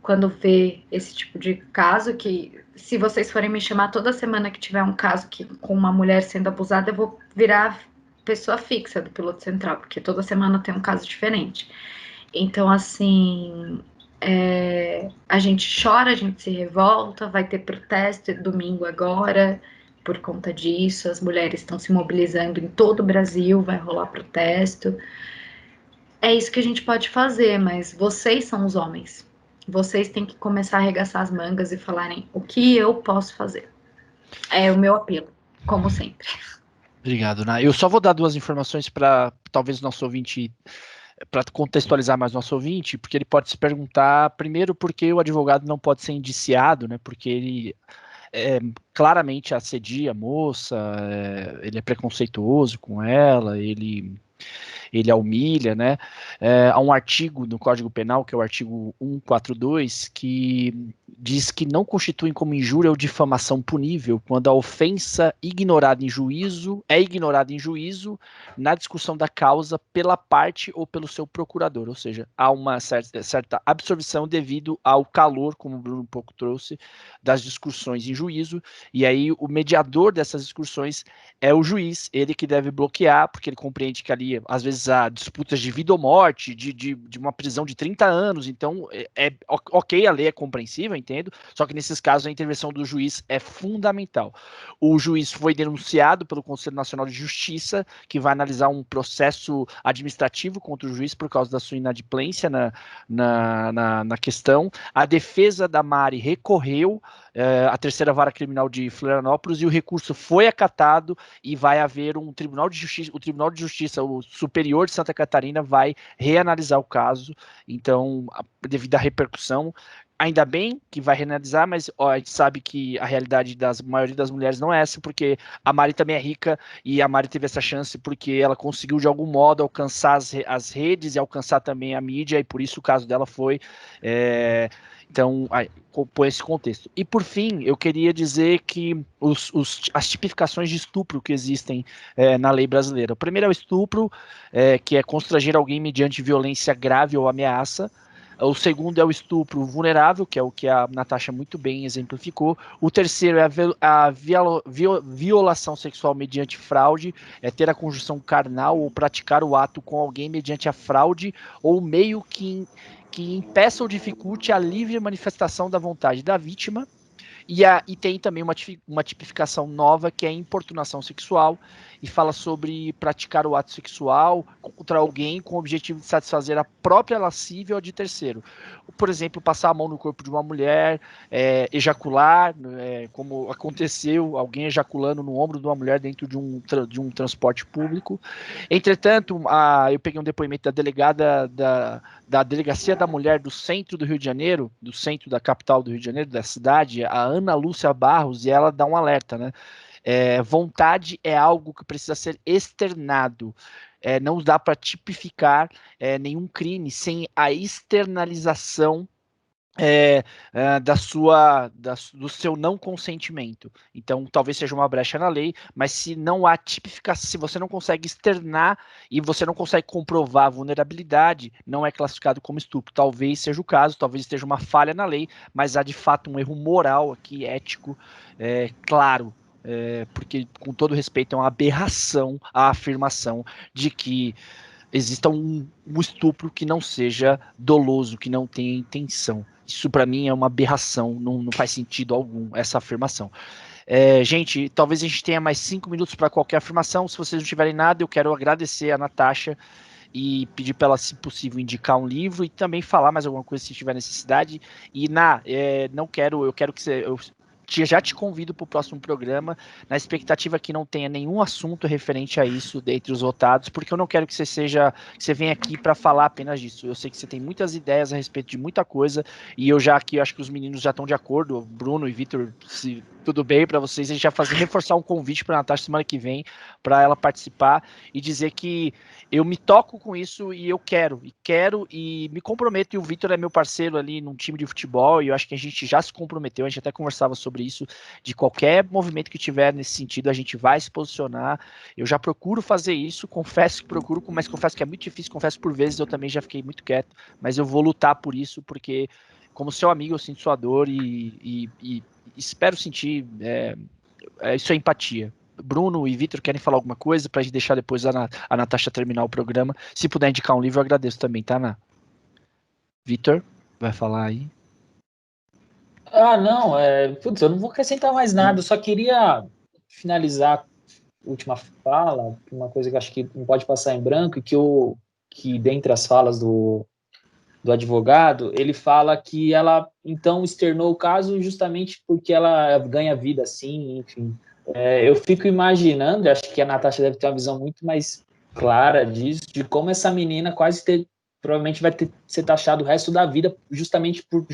quando vê esse tipo de caso, que se vocês forem me chamar toda semana que tiver um caso com uma mulher sendo abusada, eu vou virar pessoa fixa do Piloto Central, porque toda semana tem um caso diferente. Então, assim, A gente chora, a gente se revolta, vai ter protesto domingo agora por conta disso, as mulheres estão se mobilizando em todo o Brasil, vai rolar protesto. É isso que a gente pode fazer, mas vocês são os homens. Vocês têm que começar a arregaçar as mangas e falarem o que eu posso fazer. É o meu apelo, como sempre. Obrigado, Ná. Eu só vou dar 2 informações para talvez o nosso ouvinte, para contextualizar mais o nosso ouvinte, porque ele pode se perguntar, primeiro, por que o advogado não pode ser indiciado, né? Porque ele claramente assedia a moça, ele é preconceituoso com ela, ele a humilha, né? Há um artigo no Código Penal, que é o artigo 142, que diz que não constituem como injúria ou difamação punível quando a ofensa é ignorada em juízo na discussão da causa pela parte ou pelo seu procurador, ou seja, há uma certa absorção devido ao calor, como o Bruno um pouco trouxe, das discussões em juízo, e aí o mediador dessas discussões é o juiz, ele que deve bloquear, porque ele compreende que ali, às vezes, há disputas de vida ou morte, de uma prisão de 30 anos, então, ok, a lei é compreensível, entendo, só que nesses casos a intervenção do juiz é fundamental. O juiz foi denunciado pelo Conselho Nacional de Justiça, que vai analisar um processo administrativo contra o juiz por causa da sua inadimplência na questão. A defesa da Mari recorreu à terceira vara criminal de Florianópolis e o recurso foi acatado e vai haver um Tribunal de Justiça, o Superior de Santa Catarina vai reanalisar o caso, então, devido à repercussão, ainda bem que vai reanalisar, mas a gente sabe que a realidade da maioria das mulheres não é essa, porque a Mari também é rica e a Mari teve essa chance porque ela conseguiu de algum modo alcançar as redes e alcançar também a mídia, e por isso o caso dela foi... Então, compõe esse contexto. E, por fim, eu queria dizer que as tipificações de estupro que existem na lei brasileira. O primeiro é o estupro, que é constranger alguém mediante violência grave ou ameaça. O segundo é o estupro vulnerável, que é o que a Natasha muito bem exemplificou. O terceiro é a violação sexual mediante fraude, é ter a conjunção carnal ou praticar o ato com alguém mediante a fraude ou meio que impeça ou dificulte a livre manifestação da vontade da vítima. E tem também uma tipificação nova, que é a importunação sexual, e fala sobre praticar o ato sexual contra alguém com o objetivo de satisfazer a própria lascívia ou de terceiro. Por exemplo, passar a mão no corpo de uma mulher, ejacular, como aconteceu, alguém ejaculando no ombro de uma mulher dentro de um transporte público. Entretanto, eu peguei um depoimento da delegada da Delegacia da Mulher do centro do Rio de Janeiro, do centro da capital do Rio de Janeiro, da cidade, a Ana Lúcia Barros, e ela dá um alerta, né? Vontade é algo que precisa ser externado. Não dá para tipificar nenhum crime sem a externalização do seu não consentimento. Então, talvez seja uma brecha na lei, mas se não há tipificação, se você não consegue externar e você não consegue comprovar a vulnerabilidade, não é classificado como estupro. Talvez seja o caso, talvez esteja uma falha na lei, mas há de fato um erro moral aqui, ético, claro. Porque, com todo respeito, é uma aberração a afirmação de que exista um estupro que não seja doloso, que não tenha intenção. Isso, para mim, é uma aberração, não faz sentido algum essa afirmação. Gente, talvez a gente tenha mais 5 minutos para qualquer afirmação. Se vocês não tiverem nada, eu quero agradecer a Natasha e pedir para ela, se possível, indicar um livro e também falar mais alguma coisa se tiver necessidade. E, eu quero que você... já te convido para o próximo programa, na expectativa que não tenha nenhum assunto referente a isso dentre os votados, porque eu não quero que você venha aqui para falar apenas disso. Eu sei que você tem muitas ideias a respeito de muita coisa, e eu acho que os meninos já estão de acordo, Bruno e Vitor, se tudo bem para vocês, a gente já reforçar um convite para a Natasha semana que vem, para ela participar e dizer que eu me toco com isso e eu quero e me comprometo, e o Vitor é meu parceiro ali num time de futebol, e eu acho que a gente já se comprometeu, a gente até conversava sobre isso, de qualquer movimento que tiver nesse sentido, a gente vai se posicionar. Eu já procuro fazer isso, confesso que procuro, mas confesso que é muito difícil, confesso por vezes eu também já fiquei muito quieto, mas eu vou lutar por isso, porque como seu amigo eu sinto sua dor e espero sentir isso é empatia. Bruno e Vitor querem falar alguma coisa para a gente deixar depois a Natasha terminar o programa? Se puder indicar um livro, eu agradeço também, tá, Ana? Vitor? vai falar aí? Ah, não, putz, eu não vou acrescentar mais nada, eu só queria finalizar a última fala, uma coisa que eu acho que não pode passar em branco, e que dentre as falas do advogado, ele fala que ela, então, externou o caso justamente porque ela ganha vida assim, enfim. Eu fico imaginando, acho que a Natasha deve ter uma visão muito mais clara disso, de como essa menina provavelmente vai ser taxada o resto da vida justamente por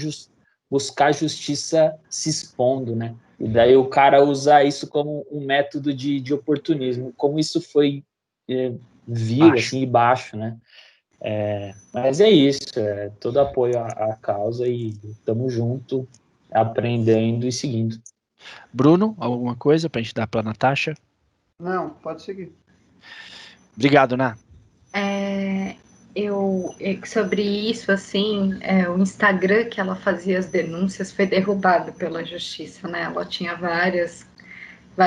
buscar justiça se expondo, né? E daí o cara usa isso como um método de oportunismo, como isso foi vil, Baixo. assim, e baixo, né? Mas é isso, todo apoio à causa e estamos junto, aprendendo e seguindo. Bruno, alguma coisa pra gente dar pra Natasha? Não, pode seguir. Obrigado, Ná. Sobre isso, assim, o Instagram que ela fazia as denúncias foi derrubado pela justiça, né? Ela tinha vários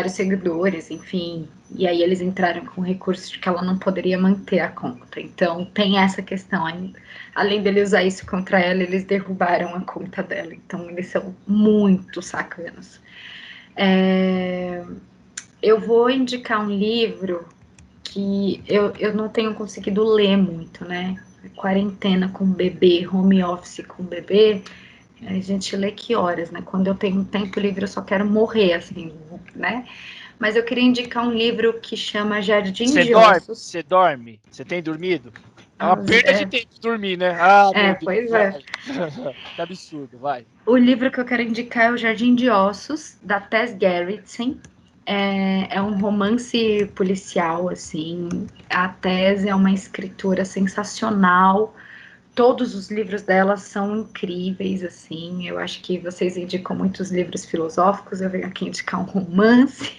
seguidores, enfim, e aí eles entraram com recurso de que ela não poderia manter a conta. Então tem essa questão ainda. Além dele usar isso contra ela, eles derrubaram a conta dela. Então eles são muito sacanos. Eu vou indicar um livro que eu não tenho conseguido ler muito, né? Quarentena com bebê, home office com bebê, a gente lê que horas, né? Quando eu tenho tempo livre, eu só quero morrer, assim, né? Mas eu queria indicar um livro que chama Jardim de Ossos. Você dorme? Você tem dormido? É uma perda de tempo dormir, né? Ah, meu Deus. Pois vai. é. Que absurdo, vai. O livro que eu quero indicar é O Jardim de Ossos, da Tess Gerritsen. É um romance policial, assim. A Tess é uma escritora sensacional. Todos os livros dela são incríveis, assim. Eu acho que vocês indicam muitos livros filosóficos, eu venho aqui indicar um romance.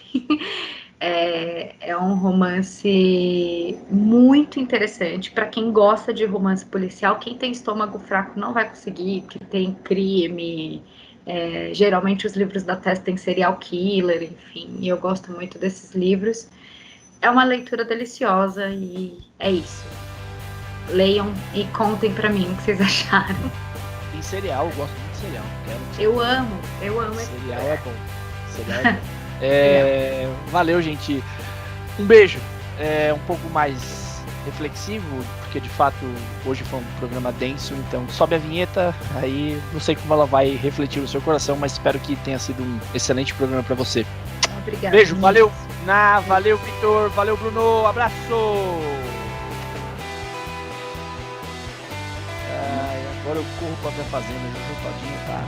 É um romance muito interessante para quem gosta de romance policial. Quem tem estômago fraco não vai conseguir, que tem crime. Geralmente os livros da Tess têm serial killer, enfim. E eu gosto muito desses livros. É uma leitura deliciosa e é isso. Leiam e contem pra mim o que vocês acharam. Tem cereal, eu gosto muito de cereal. Eu amo esse cereal. É bom. Cereal é bom. Valeu, gente. Um beijo. Um pouco mais reflexivo, porque de fato hoje foi um programa denso, então sobe a vinheta, aí não sei como ela vai refletir no seu coração, mas espero que tenha sido um excelente programa pra você. Obrigada. Beijo, valeu, valeu, Vitor, valeu, Bruno, abraço! Agora eu corro pra minha fazenda, eu vou todinho, tá?